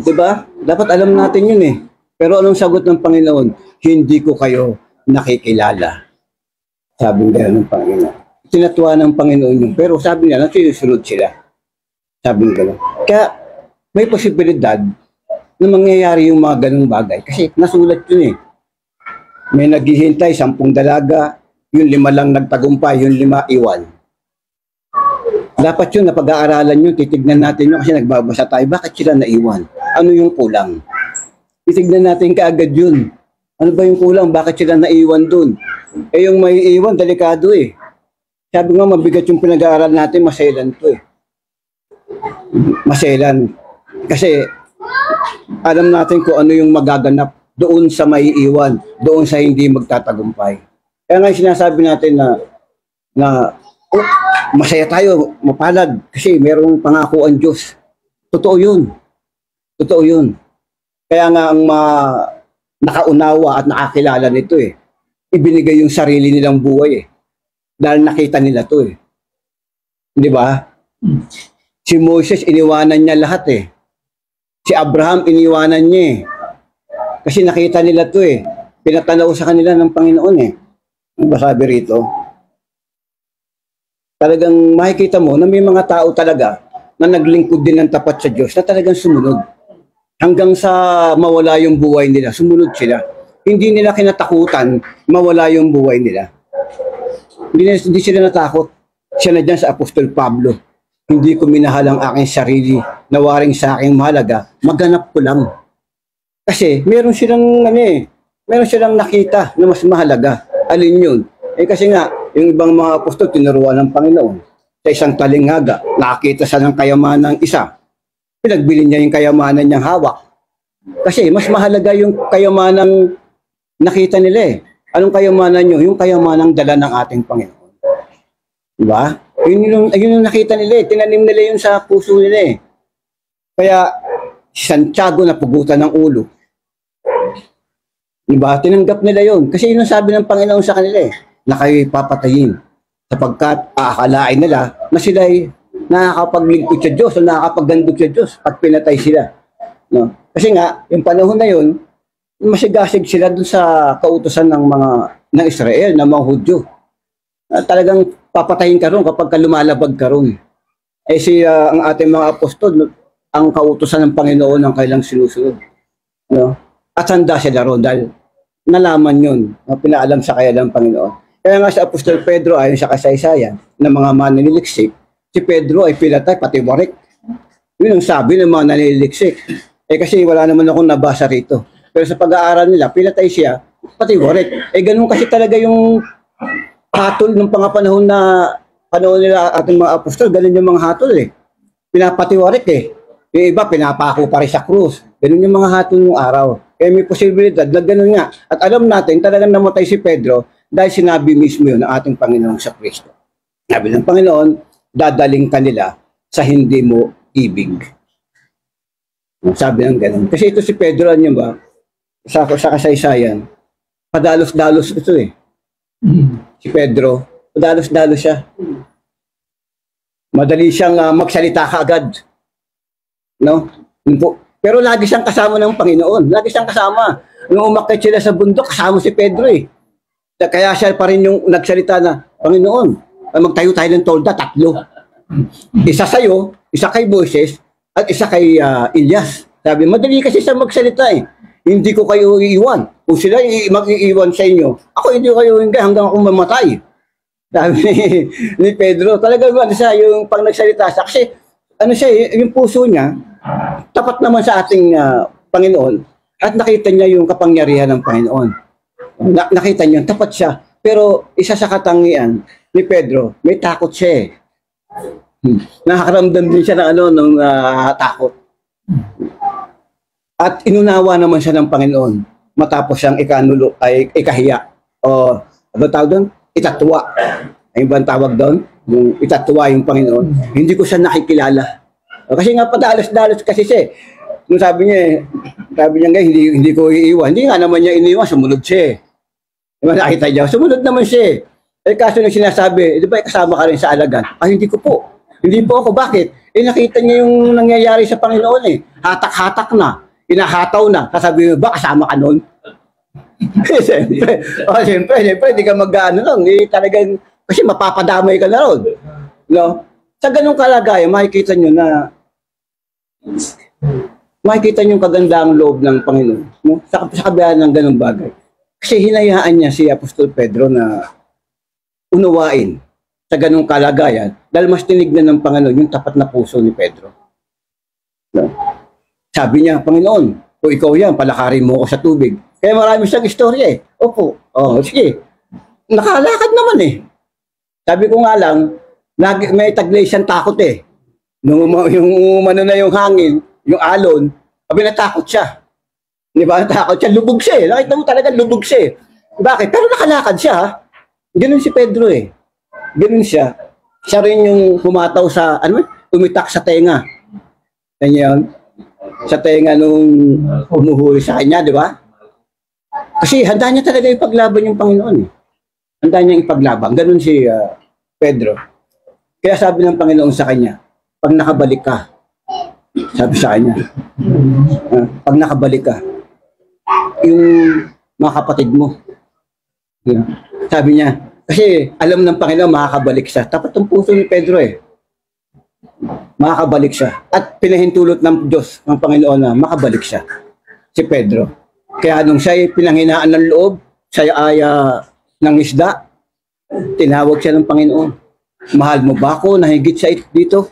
Diba? Dapat alam natin yun eh. Pero anong sagot ng Panginoon? Hindi ko kayo nakikilala. Sabing ganun ng Panginoon. Tinatuwa ng Panginoon yun. Pero sabi niya, nasisunod sila. Sabing ganun. Kaya may posibilidad na mangyayari yung mga ganung bagay. Kasi nasulat yun eh. May naghihintay, 10 dalaga, yung 5 lang nagtagumpay, yung 5 iwan. Dapat yun, na pag-aaralan yun, titignan natin yun kasi nagbabasa tayo, bakit sila naiwan? Ano yung kulang? Titignan natin kaagad yun. Ano ba yung kulang? Bakit sila naiwan dun? Eh yung may iwan, delikado eh. Sabi nga, mabigat yung pinag-aaral natin, maselan to eh. Maselan. Kasi alam natin kung ano yung magaganap doon sa may iwan, doon sa hindi magtatagumpay. Kaya nga sinasabi natin na oh, masaya tayo, mapalad, kasi merong pangako ang Diyos. Totoo yun. Totoo yun. Kaya nga ang nakaunawa at nakakilala nito eh, ibinigay yung sarili nilang buhay eh. Dahil nakita nila to eh. Di ba? Si Moses, iniwanan niya lahat eh. Si Abraham, iniwanan niya eh. Kasi nakita nila to eh. Pinatanaw sa kanila ng Panginoon eh. Ano ba sabi rito? Talagang makikita mo na may mga tao talaga na naglingkod din ng tapat sa Diyos na talagang sumunod. Hanggang sa mawala yung buhay nila, sumunod sila. Hindi nila kinatakutan mawala yung buhay nila. Hindi sila natakot. Siya na dyan sa Apostol Pablo. Hindi ko minahal ang aking sarili na waring sa aking mahalaga. Maghanap ko lang. Kasi meron silang meron silang nakita na mas mahalaga. Alin yun? Eh kasi nga, yung ibang mga apostol tinuruan ng Panginoon. Sa isang talinghaga, nakakita siya ng kayamanan ng isa. Pinagbili niya yung kayamanan niyang hawak. Kasi mas mahalaga yung kayamanang nakita nila eh. Anong kayamanan nyo? Yung kayamanang dala ng ating Panginoon. Diba? Yun yung nakita nila eh. Tinanim nila yun sa puso nila eh. Kaya, si Santiago napugutan ng ulo. Diba? Tinanggap nila yun. Kasi yun ang sabi ng Panginoon sa kanila eh. Na kayo'y papatayin. Sapagkat aakalain nila na sila'y nakakapaglingkod sa Diyos o nakakapagandog sa Diyos at pinatay sila. No? Kasi nga, yung panahon na yun, masigasig sila dun sa kautusan ng Israel, ng mga Hudyo. Talagang papatayin ka ron kapag lumalabag ka ron. Eh ang ating mga apostol, ang kautusan ng Panginoon ang kailang sinusunod. No? At handa sila ron dahil nalaman yun, pinaalam sa kaya ng Panginoon. Kaya nga sa Apostol Pedro, ayon sa kasaysayan ng mga mananiliksik, si Pedro ay pinatay pati warik. Yun ang sabi ng mga nananiliksik. Eh kasi wala naman akong nabasa rito. Pero sa pag-aaral nila, pinatay siya, pati warik. Eh ganun kasi talaga yung hatol ng panahon nila ating mga apostol, ganun yung mga hatol eh. Pinapati warik eh. Yung iba, pinapako pa rin sa krus. Ganun yung mga hatol ng araw. Kaya may posibilidad na ganun nga. At alam natin, talagang namatay si Pedro dahil sinabi mismo yun ng ating Panginoong sa Kristo. Sabi ng Panginoon, dadaling ka nila sa hindi mo ibig. Sabi ng ganun. Kasi ito si Pedro, ano ba? Sa kasaysayan, padalos-dalos ito eh. Si Pedro, padalos-dalos siya. Madali siyang magsalita kaagad. No? Pero lagi siyang kasama ng Panginoon. Lagi siyang kasama. Nung umakyat sila sa bundok, kasama si Pedro eh. Kaya siya pa rin yung nagsalita na, Panginoon, magtayo tayo ng tolda, 3. Isa sa'yo, isa kay Moises, at isa kay Elias. Sabi, madali kasi siya magsalita eh. Hindi ko kayo iiwan. Kung sila mag-iiwan sa inyo, ako hindi ko kayo hanggang ako mamatay. Sabi ni Pedro, talaga ano siya, yung pang nagsalita siya. Kasi ano siya, yung puso niya, tapat naman sa ating Panginoon at nakita niya yung kapangyarihan ng Panginoon. Nakita niya, tapat siya. Pero isa sa katangian ni Pedro, may takot siya eh. Nakakaramdam din siya ng takot. At inunawa naman siya ng Panginoon matapos siyang ikahiya. O ano tawag doon? Itatwa. Ay ba ang tawag doon? Yung itatwa yung Panginoon. Hindi ko siya nakikilala. Kasi nga padalos-dalos kasi siya. Nung sabi niya nga, hindi ko iiwan. Hindi nga naman niya iniwan, sumunod siya. Diba nakita niya? Sumunod naman siya. Eh kaso nung sinasabi, di ba kasama ka rin sa alagan? Hindi ko po. Hindi po ako. Bakit? Nakita niya yung nangyayari sa Panginoon eh. Hatak-hatak na. Inahataw na. Sasabi mo, ba kasama ka nun? Siyempre, di ka mag-ano lang. Talagang, kasi mapapadamay ka na ron. No? Sa ganung kalagayan, makikita nyo na makikita niyo yung kagandang loob ng Panginoon. No? Sa kabila ng ganung bagay. Kasi hinayaan niya si Apostol Pedro na unawain sa ganung kalagayan dahil mas tinignan ng Panginoon yung tapat na puso ni Pedro. No? Sabi niya, Panginoon, kung ikaw yan, palakarin mo ako sa tubig. Kaya marami siyang istorya eh. Opo, sige. Nakalakad naman eh. Sabi ko nga lang, may taglay siyang takot eh. Yung umano na yung hangin, yung alon, sabi natakot siya. Di ba? Natakot siya, lubog siya eh. Nakita mo talaga lubog siya eh. Bakit? Pero nakalakad siya ha. Ganun si Pedro eh. Ganun siya. Siya rin yung humataw sa, tumitak sa tenga. Ganyan. Sa tenga nung umuhuli sa kanya, di ba? Kasi handa niya talaga ipaglaban yung Panginoon eh. Handa niya ipaglaban. Ganun si Pedro. Kaya sabi ng Panginoon sa kanya, pag nakabalik ka, sabi sa kanya, pag nakabalik ka, yung mga kapatid mo, sabi niya, kasi alam ng Panginoon makakabalik siya. Tapat ang puso ni Pedro eh. Makakabalik siya. At pinahintulot ng Diyos, ng Panginoon na makabalik siya. Si Pedro. Kaya nung siya pinanghinaan ng loob, siya ay ng isda, tinawag siya ng Panginoon. Mahal mo ba ako na higit sa dito?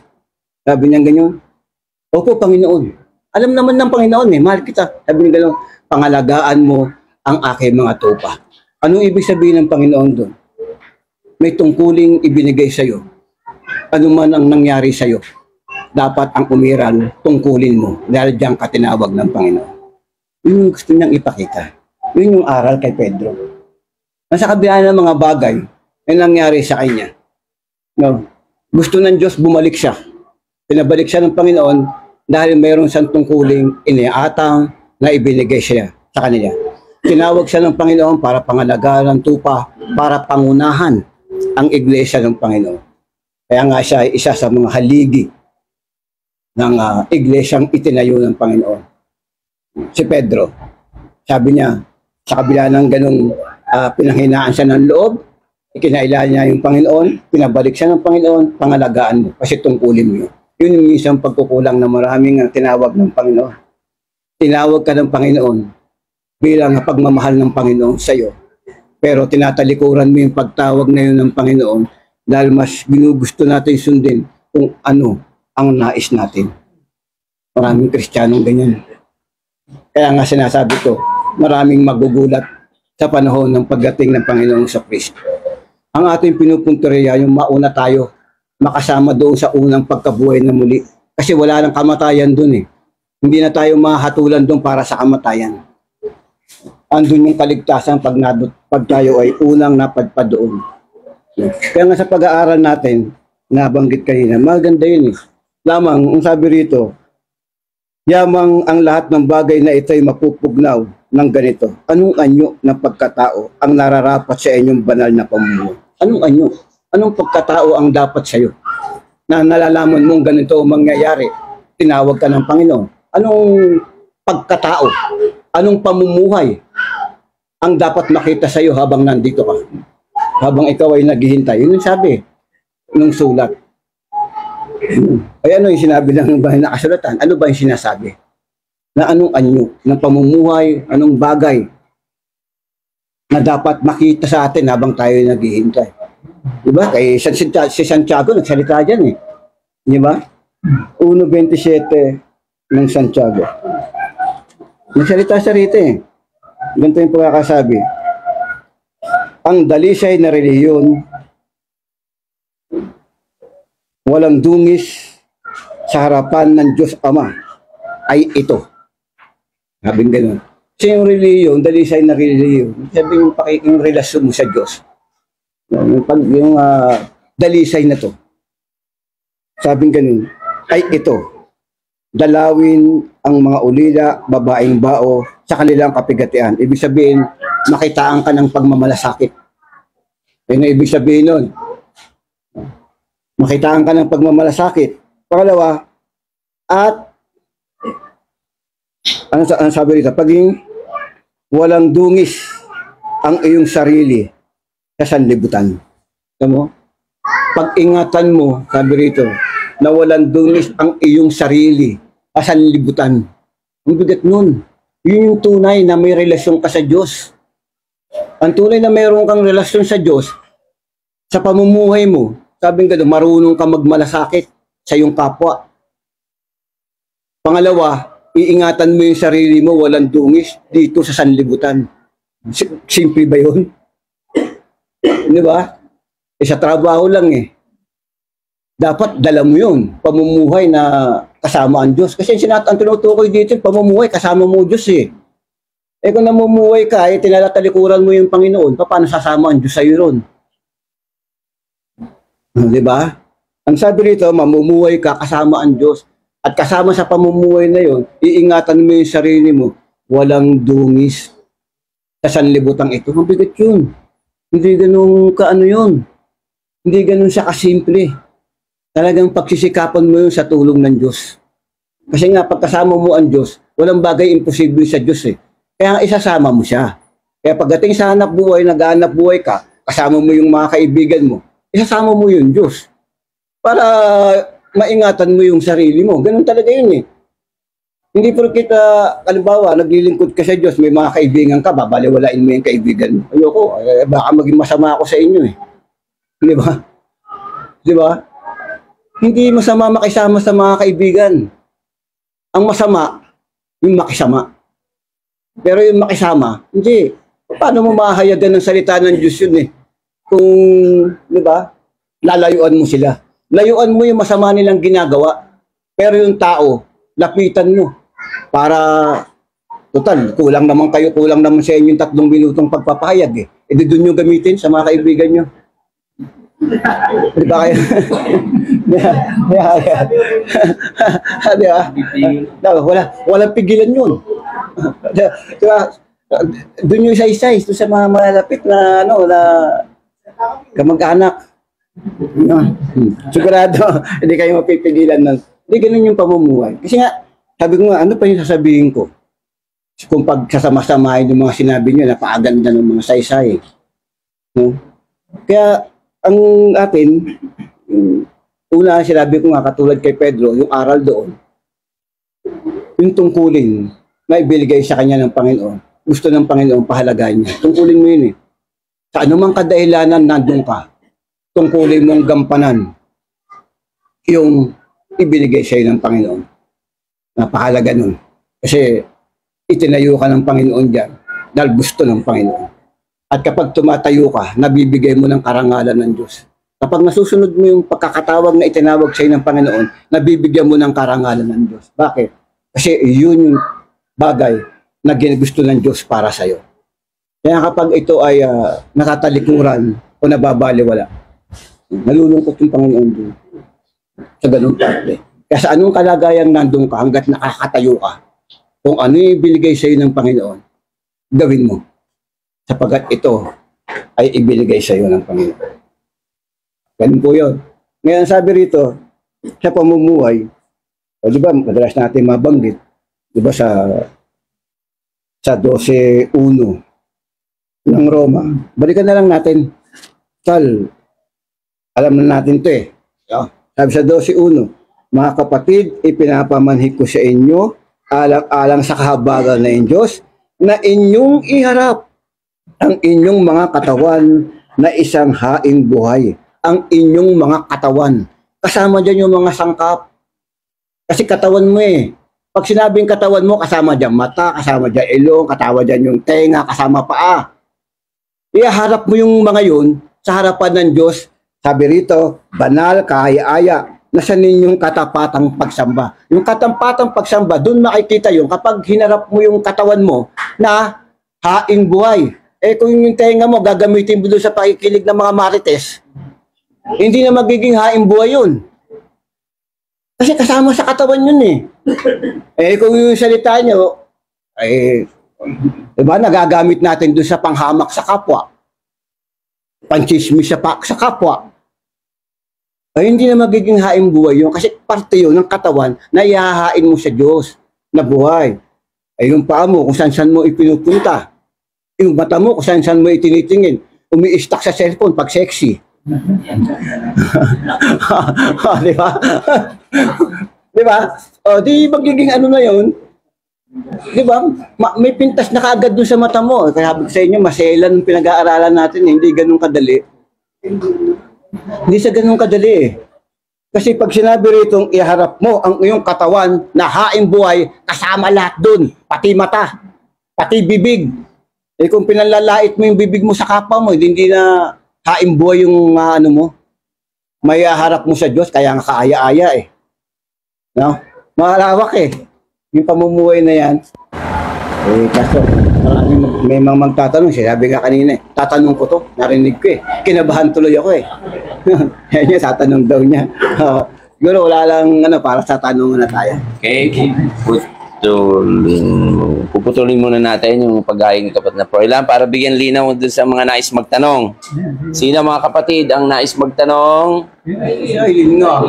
Sabi niya ganyan. Opo, Panginoon. Alam naman ng Panginoon eh, mahal kita. Sabi niya ganyan, pangalagaan mo ang aking mga tupa. Anong ibig sabihin ng Panginoon doon? May tungkuling ibinigay sa iyo. Ano man ang nangyari sa iyo, dapat ang umiral, tungkulin mo dahil diyan ka tinawag ng Panginoon. Yun yung gusto niyang ipakita. Yun yung aral kay Pedro. Nasa kabila ng mga bagay na nangyari sa kanya. No? Gusto ng Diyos bumalik siya. Pinabalik siya ng Panginoon dahil mayroon siyang tungkuling iniatang na ibinigay siya sa kanila. Tinawag siya ng Panginoon para pangalagaan ng tupa, para pangunahan ang iglesia ng Panginoon. Kaya nga siya ay isa sa mga haligi ng iglesyang itinayo ng Panginoon. Si Pedro, sabi niya, sa kabila ng ganong pinanghinaan siya ng loob, ikinailangan niya yung Panginoon, pinabalik siya ng Panginoon, pangalagaan mo, kasi tungkulin mo yun. Yun yung isang pagkukulang na maraming tinawag ng Panginoon. Tinawag ka ng Panginoon bilang pagmamahal ng Panginoon sa iyo. Pero tinatalikuran mo yung pagtawag na yun ng Panginoon dahil mas ginugusto natin sundin kung ano ang nais natin. Maraming Kristiyanong ganyan. Kaya nga sinasabi ko, maraming magugulat sa panahon ng pagdating ng Panginoong sa Kristo. Ang ating pinupunteriya, yung mauna tayo, makasama doon sa unang pagkabuhay na muli. Kasi wala nang kamatayan doon eh. Hindi na tayo mahatulan doon para sa kamatayan. Andun yung kaligtasan pag tayo ay unang napadpad doon. Kaya nga sa pag-aaral natin, nabanggit kanina, maganda yun eh. Lamang, ang sabi rito, yamang ang lahat ng bagay na ito ay mapupugnaw ng ganito. Anong anyo ng pagkatao ang nararapat sa inyong banal na pamumuhay? Anong anyo? Anong pagkatao ang dapat sa iyo? Na nalalaman mong ganito mangyayari, tinawag ka ng Panginoon. Anong pagkatao? Anong pamumuhay ang dapat makita sa iyo habang nandito ka? Habang ikaw ay naghihintay. Yun yung sabi nung sulat. Ay ano yung sinabi ng nakasulatan? Ano ba yung sinasabi? Na anong anyo ng pamumuhay, anong bagay na dapat makita sa atin habang tayo ay naghihintay. Diba? Kay si Santiago nagsalita dyan eh. Diba? 1.27 ng Santiago. Nagsalita siya rito eh. Ganito yung pagkakasabi. Ang dalisay na relihiyon, walang dungis sa harapan ng Diyos Ama ay ito. Sabi nga ganun. Kasi yung relihiyon, dalisay na relihiyon, sabi yung relasyon mo sa Diyos. Yung dalisay na to, sabing ganun, ay ito, dalawin ang mga ulila, babaeng bao, sa kanilang kapigatian. Ibig sabihin, makitaan ka ng pagmamalasakit. Yun ang ibig sabihin nun. Makitaan ka ng pagmamalasakit. Pangalawa, at, ano sabi rito, paging walang dungis ang iyong sarili sa sanlibutan. Tama? Pag-ingatan mo, sabi rito, na walang dungis ang iyong sarili sa sanlibutan. Ang bigat nun. Yun yung tunay na may relasyon ka sa Diyos. Ang tunay na mayroon kang relasyon sa Diyos, sa pamumuhay mo, sabi nga, marunong ka magmalasakit sa iyong kapwa. Pangalawa, iingatan mo yung sarili mo, walang dungis dito sa sanlibutan. Simple ba yun? Di ba? Sa trabaho lang dapat dala mo yun, pamumuhay na kasama ang Diyos. Kasi ang tinutukoy dito, pamumuhay, kasama mo Diyos kung namumuhay ka, tinalatalikuran mo yung Panginoon, paano sasama ang Diyos sa'yo ron? Di ba? Ang sabi rito, mamumuhay ka kasama ang Diyos. At kasama sa pamumuhay na yon, iingatan mo yung sarili mo, walang dungis sa sanlibutang ito. Ang bigat yun. Hindi ganun kaano yun. Hindi ganun siya kasimple. Talagang pagsisikapan mo yun sa tulong ng Diyos. Kasi nga, pagkasama mo ang Diyos, walang bagay imposible sa Diyos Kaya isasama mo siya. Kaya pagdating sa hanap buhay, nag-hanap buhay ka, kasama mo yung mga kaibigan mo, isasama mo yung Diyos. Para maingatan mo yung sarili mo. Ganun talaga yun Hindi porkit halimbawa, naglilingkod ka sa Diyos, may mga kaibigan ka, babaliwalain mo yung kaibigan mo. Ayoko, baka maging masama ako sa inyo Di ba? Di ba? Hindi masama makisama sa mga kaibigan. Ang masama, yung makisama. Pero yung makisama, hindi. Paano mo mahahayagan ng salita ng Diyos yun Kung, di ba, lalayuan mo sila. Layuan mo yung masama nilang ginagawa. Pero yung tao, lapitan mo. Para, total, kulang naman sa inyo yung 3 minutong pagpapahayag di doon nyo gamitin sa mga kaibigan nyo. Di ba kayo? Di ba? Walang pigilan yun. Diba? Doon yung isa-isa, sa mga malapit na, na kamag-anak. Sigurado, hindi kayo mapipigilan nun. Hindi ganun yung pamumuhay. Kasi nga, sabi ko nga, ano pa yung sasabihin ko? Kung pagsasama-samahin yung mga sinabi nyo, napakaganda ng mga saysay. Kaya, ang atin, una sinabi ko nga, katulad kay Pedro, yung aral doon, yung tungkulin na ibigay sa kanya ng Panginoon. Gusto ng Panginoon, pahalagahan niya. Tungkulin mo yun Sa anumang kadahilanan, nandun ka. Tungkulin mong gampanan yung ibinigay sa'yo ng Panginoon. Napakahalaga nun. Kasi itinayo ka ng Panginoon dyan dahil gusto ng Panginoon. At kapag tumatayo ka, nabibigay mo ng karangalan ng Diyos. Kapag nasusunod mo yung pagkakatawag na itinawag sa'yo ng Panginoon, nabibigyan mo ng karangalan ng Diyos. Bakit? Kasi yun yung bagay na ginusto ng Diyos para sa'yo. Kaya kapag ito ay nakatalikuran o nababaliwala, nalulungkot yung Panginoon doon sa ganung parte. Kaya sa anong kalagayan nandun ka hanggat nakakatayo ka, kung ano yung binigay sa iyo ng Panginoon, gawin mo. Sapagat ito ay ibinigay sa iyo ng Panginoon. Ganun po yun. Ngayon sabi rito, sa pamumuhay, di ba, madalas natin mabanggit, di ba sa 12:1 ng Roma. Balikan na lang natin. Alam na natin ito Sabi sa 12:1, mga kapatid, ipinapamanhik ko sa inyo, alang-alang sa kahabagan ng Diyos, na inyong iharap ang inyong mga katawan na isang haing buhay. Ang inyong mga katawan. Kasama dyan yung mga sangkap. Kasi katawan mo Pag sinabing katawan mo, kasama dyan mata, kasama dyan ilong, kasama dyan yung tenga, kasama paa. Iharap mo yung mga yun sa harapan ng Diyos. Sabi rito, banal, kaaya-aya, nasa ninyong katapatang pagsamba. Yung katapatang pagsamba, doon makikita yung kapag hinarap mo yung katawan mo na haing buhay. Kung yung tenga mo, gagamitin mo doon sa pakikilig ng mga marites, hindi na magiging haing buhay yun. Kasi kasama sa katawan yun kung yung salita nyo, diba, nagagamit natin doon sa panghamak sa kapwa. Panchismis sa kapwa. Hindi na magiging haing buhay yun kasi parte yun ng katawan na ihahain mo sa Diyos na buhay. Yung paa mo kung saan mo ipinupunta. Yung mata mo kung saan mo itinitingin. Umi-stack sa cellphone pag sexy. Di ba? Di ba? Di magiging ano na yun? Di ba? May pintas na kaagad dun sa mata mo. Kaya sabi ko sa inyo, maselan yung pinag-aaralan natin, hindi ganun kadali. Hindi sa ganun kadali eh. Kasi pag sinabi rito, iharap mo ang iyong katawan na haing buhay, kasama lahat dun. Pati mata, pati bibig. Eh kung pinalalait mo yung bibig mo sa kapwa mo, hindi na haing buhay yung ano mo. May harap mo sa Diyos, kaya nga kaaya-aya eh. No? Malawak eh. Yung pamumuhay na yan. Eh, kaso, may mga magtatanong siya. Sabi nga kanina eh, tatanong ko to, narinig ko eh. Kinabahan tuloy ako eh. Kaya niya, tatanong daw niya. Siguro wala lang para sa tanong na tayo. Okay, puputulin muna natin yung pag-aing kapat na Froilan para bigyan linaw dun sa mga nais magtanong. Sino mga kapatid ang nais magtanong? Ay, nga.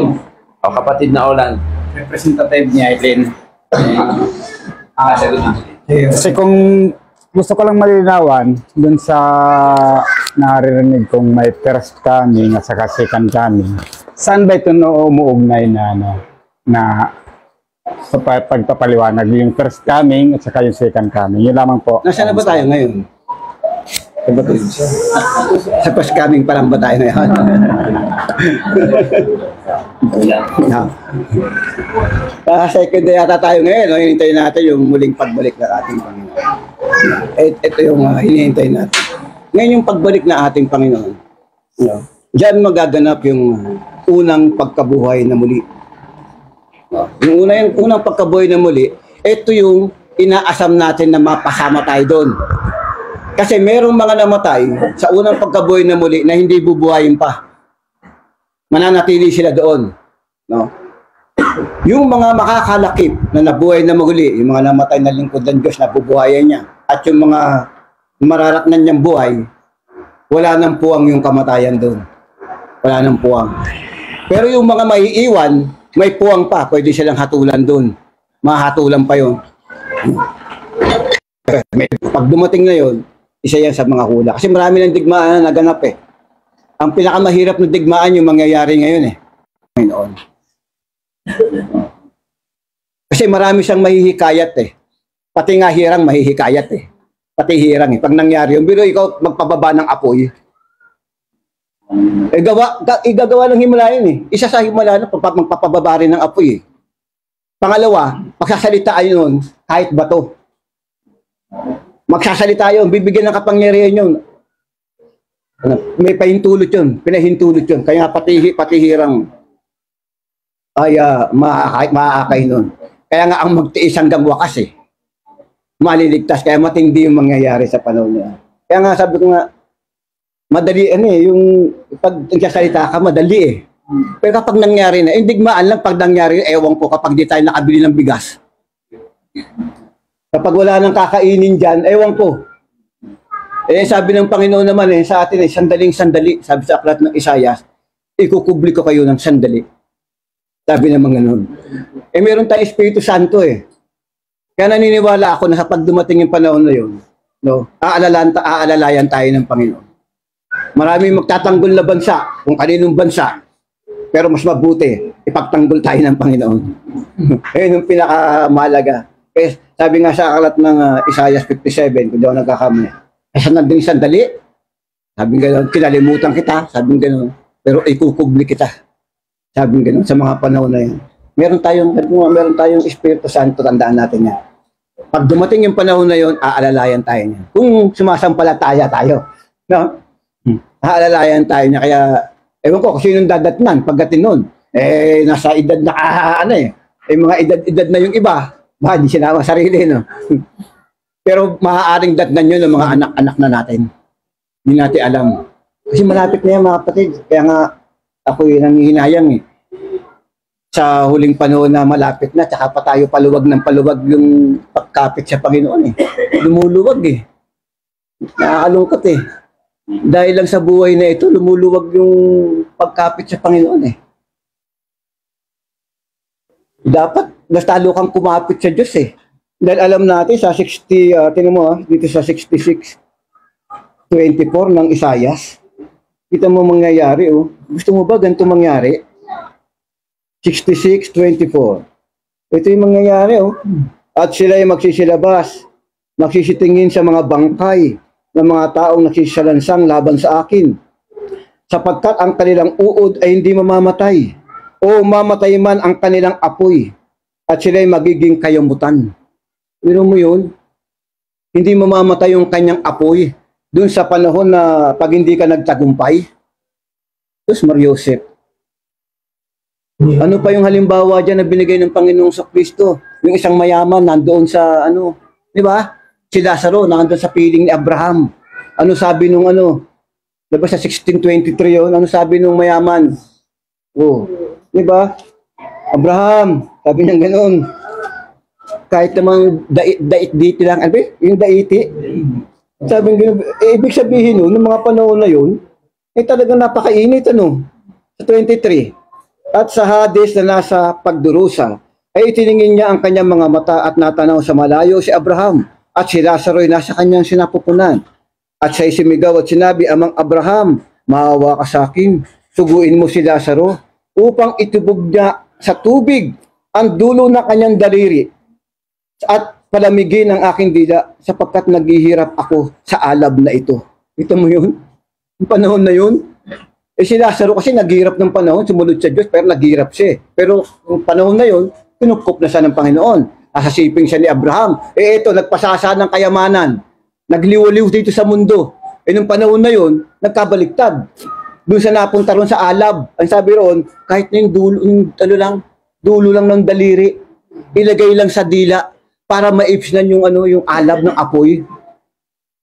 O kapatid na Olan. Representative niya, Eileen. Sagot na. Kasi kung gusto ko lang malinawan dun sa naririnig kong may first coming at saka second coming, saan ba ito umuugnay na sa pagpapaliwanag yung first coming at saka yung second coming? Yun lamang po. Nasaan na ba tayo ngayon? Sa first coming pa lang ba tayo ngayon? Second day yata tayo ngayon. Hinihintay natin yung muling pagbalik ng ating Panginoon. Ito yung hinihintay natin. Ngayon yung pagbalik ng ating Panginoon. Diyan magaganap yung unang pagkabuhay na muli. Yung unang pagkabuhay na muli, ito yung inaasam natin na mapasama tayo doon. Kasi merong mga namatay sa unang pagkabuhay na muli na hindi bubuhayin pa. Mananatili sila doon. No? Yung mga makakalakip na nabuhay na muli, yung mga namatay na lingkod ng Diyos na bubuhayan niya, at yung mga mararatnan niyang buhay, wala nang puwang yung kamatayan doon. Wala nang puwang. Pero yung mga maiiwan, may puwang pa, pwede silang hatulan doon. Mahatulan pa yun. Pag dumating na yun, isa yan sa mga hula. Kasi marami ng digmaan na naganap eh. Ang pinakamahirap na digmaan yung mangyayari ngayon eh. Ngayon. Kasi marami siyang mahihikayat eh. Pati nga hirang mahihikayat eh. Pati hirang eh. Pag nangyari yung biro, ikaw magpababa ng apoy. Igagawa ng himalayan eh. Isa sa himalayan, magpapababa rin ng apoy eh. Pangalawa, magsasalitaan yun kahit bato. Magsasalita yun, bibigyan ng kapangyarihan yun. May pahintulot yun, pinahintulot yun. Kaya pati hirang ay maaakay nun. Kaya nga ang magtiis hanggang wakas eh. Maliligtas, kaya matindi yung mangyayari sa panahon niya. Kaya nga sabi ko nga, madali yung pag nagsasalita ka, madali eh. Pero kapag nangyari na, digmaan lang pag nangyari, ewan ko kapag di tayo nakabili ng bigas. Kapag wala nang kakainin dyan, ewan ko. Eh, sabi ng Panginoon naman sa atin sandaling-sandali. Sabi sa aklat ng Isaias, ikukubli ko kayo ng sandali. Sabi naman ganun. Eh, meron tayong Espiritu Santo eh. Kaya naniniwala ako na kapag dumating yung panahon na yun, aalalayan tayo ng Panginoon. Maraming magtatanggol na bansa, kung kaninong bansa, pero mas mabuti, ipagtanggol tayo ng Panginoon. Ayun yung pinakamahalaga. Eh, sabi nga sa aklat ng Isaiah 57, kung di ako nagkakamali, nandun sandali, sabi nga, kinalimutan kita, sabi nga, pero ikukubli kita. Sabi nga, sa mga panahon na yan. Meron tayong Espiritu Santo, tandaan natin yan. Pag dumating yung panahon na yun, aalalayan tayo niya. Kung sumasampalataya tayo, no? Aalalayan tayo niya, kaya, ewan ko, kasi yung dadatnan, pagdating nun, nasa edad na mga edad na yung iba, di sinama sarili, no? Pero maaaring datnan yun ng mga anak-anak na natin. Hindi natin alam. Kasi malapit na yan, mga kapatid. Kaya nga, ako yung nangihinayang eh. Sa huling panahon na malapit na, tsaka pa tayo paluwag ng paluwag yung pagkapit sa Panginoon eh. Lumuluwag eh. Nakakalungkot eh. Dahil lang sa buhay na ito, lumuluwag yung pagkapit sa Panginoon eh. Dapat, mas talo kang kumapit sa Diyos eh. Dahil alam natin sa 60, tingnan mo dito sa 66:24 ng Isaias, kita mo mangyayari oh. Gusto mo ba ganito mangyari? 66:24. Ito yung mangyayari oh. At sila ay magsisilabas, magsisitingin sa mga bangkay ng mga taong nagsisalansang laban sa akin. Sapagkat ang kanilang uod ay hindi mamamatay, o mamatay man ang kanilang apoy, at sila ay magiging kayamutan. Pero mo yun, hindi mamamatay yung kanyang apoy dun sa panahon na pag hindi ka nagtagumpay. Diyos Mariosep. Ano pa yung halimbawa dyan na binigay ng Panginoong Kristo? Yung isang mayaman nandoon sa di ba? Si Lazaro nandoon sa piling ni Abraham. Ano sabi nung diba sa 16:23 yun? Ano sabi nung mayaman? Oh, di ba? Abraham, sabi niya ganoon. Kahit namang dait-diti lang, yung daiti. Sabi niya, ibig sabihin nun, ng mga panahon na yun, talagang napakainit, sa 23. At sa Hades na nasa pagdurusa, ay itiningin niya ang kanyang mga mata at natanaw sa malayo si Abraham, at si Lazaro ay nasa kanyang sinapupunan. At siya'y sumigaw at sinabi, Amang Abraham, maawa ka sa akin, suguin mo si Lazaro, upang itubog niya sa tubig ang dulo ng kanyang daliri, at palamigin ang aking dila, sapagkat naghihirap ako sa alab na ito. Kita mo yun? Yung panahon na yun? Si Lazaro kasi naghihirap ng panahon, sumunod sa Diyos, pero naghihirap siya. Pero yung panahon na yun, pinupkup na siya ng Panginoon. Asasiping siya ni Abraham. Ito, nagpasasa ng kayamanan. Nagliwaliw dito sa mundo. Nung panahon na yun, nagkabaliktad. Doon sa napunta ron sa alab. Ang sabi ron, kahit na yung dulo lang ng daliri, ilagay lang sa dila para maipsnan yung yung alab ng apoy.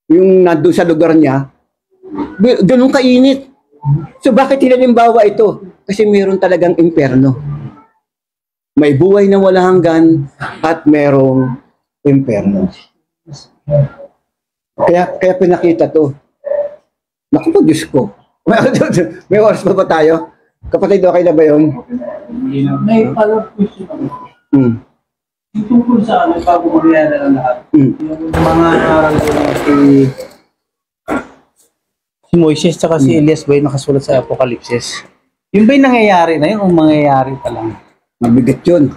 Yung nandun sa lugar niya. Ganun kainit. So bakit hinalimbawa ito? Kasi mayroon talagang impyerno. May buhay na wala hanggan at merong impyerno. Kaya pinakita to. Naku po, Diyos ko. May oras pa ba tayo? Kapatid, okay na ba yun? May follow-up question. Yung tungkol sa bago mangyari na lahat. Yung mga si Moises at si Elias ba yung nakasulat sa Apokalipsis? Yun ba yung nangyayari na yun o mangyayari pa lang? Mabigat yun.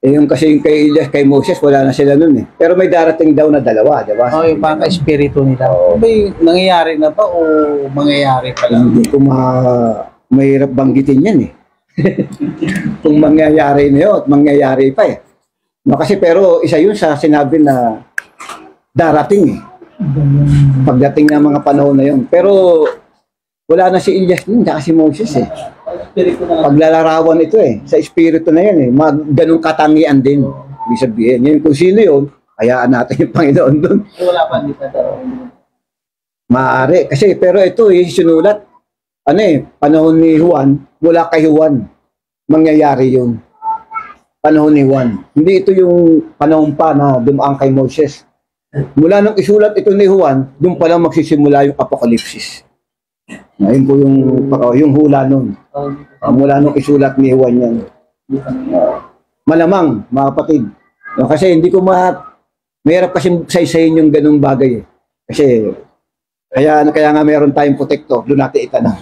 Yung kasi yung kay Elias, kay Moses, wala na sila nun . Pero may darating daw na dalawa, di ba? Yung pangka-espiritu nila. Yun ba yung nangyayari na ba o mangyayari pa lang? Hindi ko mahirap banggitin yan . Kung mangyayari na yun at mangyayari pa . Kasi pero isa yun sa sinabi na darating . Pagdating ng mga panahon na yun. Pero wala na si Elias nun, saka si Moses . Paglalarawan ito . Sa espiritu na yan . Ganong katangian din. Ibig sabihin. Ngayon kung sino yun, hayaan natin yung Panginoon doon. Wala pa, hindi pa daw. Maaari. Kasi pero ito sinulat. Panahon ni Juan, mula kay Juan, mangyayari yun. Panahon ni Juan. Hindi ito yung panahon pa na dumaan kay Moses. Mula nung isulat ito ni Juan, doon pa lang magsisimula yung Apokalipsis. Ayun po yung hula nun. Mula nung isulat ni Juan yan. Malamang, mga kapatid. Kasi hindi ko mahirap kasi saysayin yung ganung bagay . Kasi, kaya nga meron tayong protektor, doon natin itanong.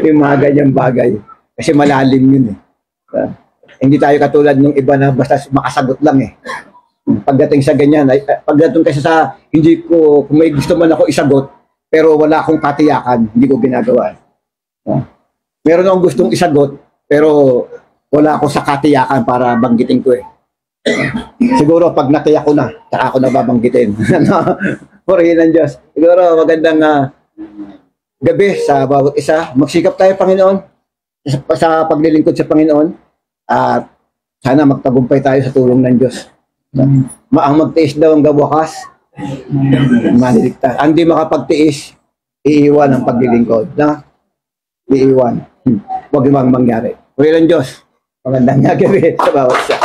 Yung mga ganyang bagay. Kasi malalim yun . Hindi tayo katulad ng iba na basta makasagot lang . Pagdating sa ganyan, pagdating kasi sa hindi ko, kung may gusto man ako isagot, pero wala akong katiyakan, hindi ko ginagawa. Meron akong gustong isagot, pero wala ako sa katiyakan para banggitin ko . Siguro pag natiyak ko na, saka ako na babanggitin. Purihin ng Diyos. Siguro magandang gabi sa bawat isa. Magsikap tayo, Panginoon, sa paglilingkod sa Panginoon. At sana magtagumpay tayo sa tulong ng Diyos. Ang magtiis daw ang gawakas, maliligtas. Ang di makapagtiis, iiwan ang paglilingkod. Iiwan. Huwag mang mangyari. Purihin ng Diyos. Magandang gabi sa bawat isa.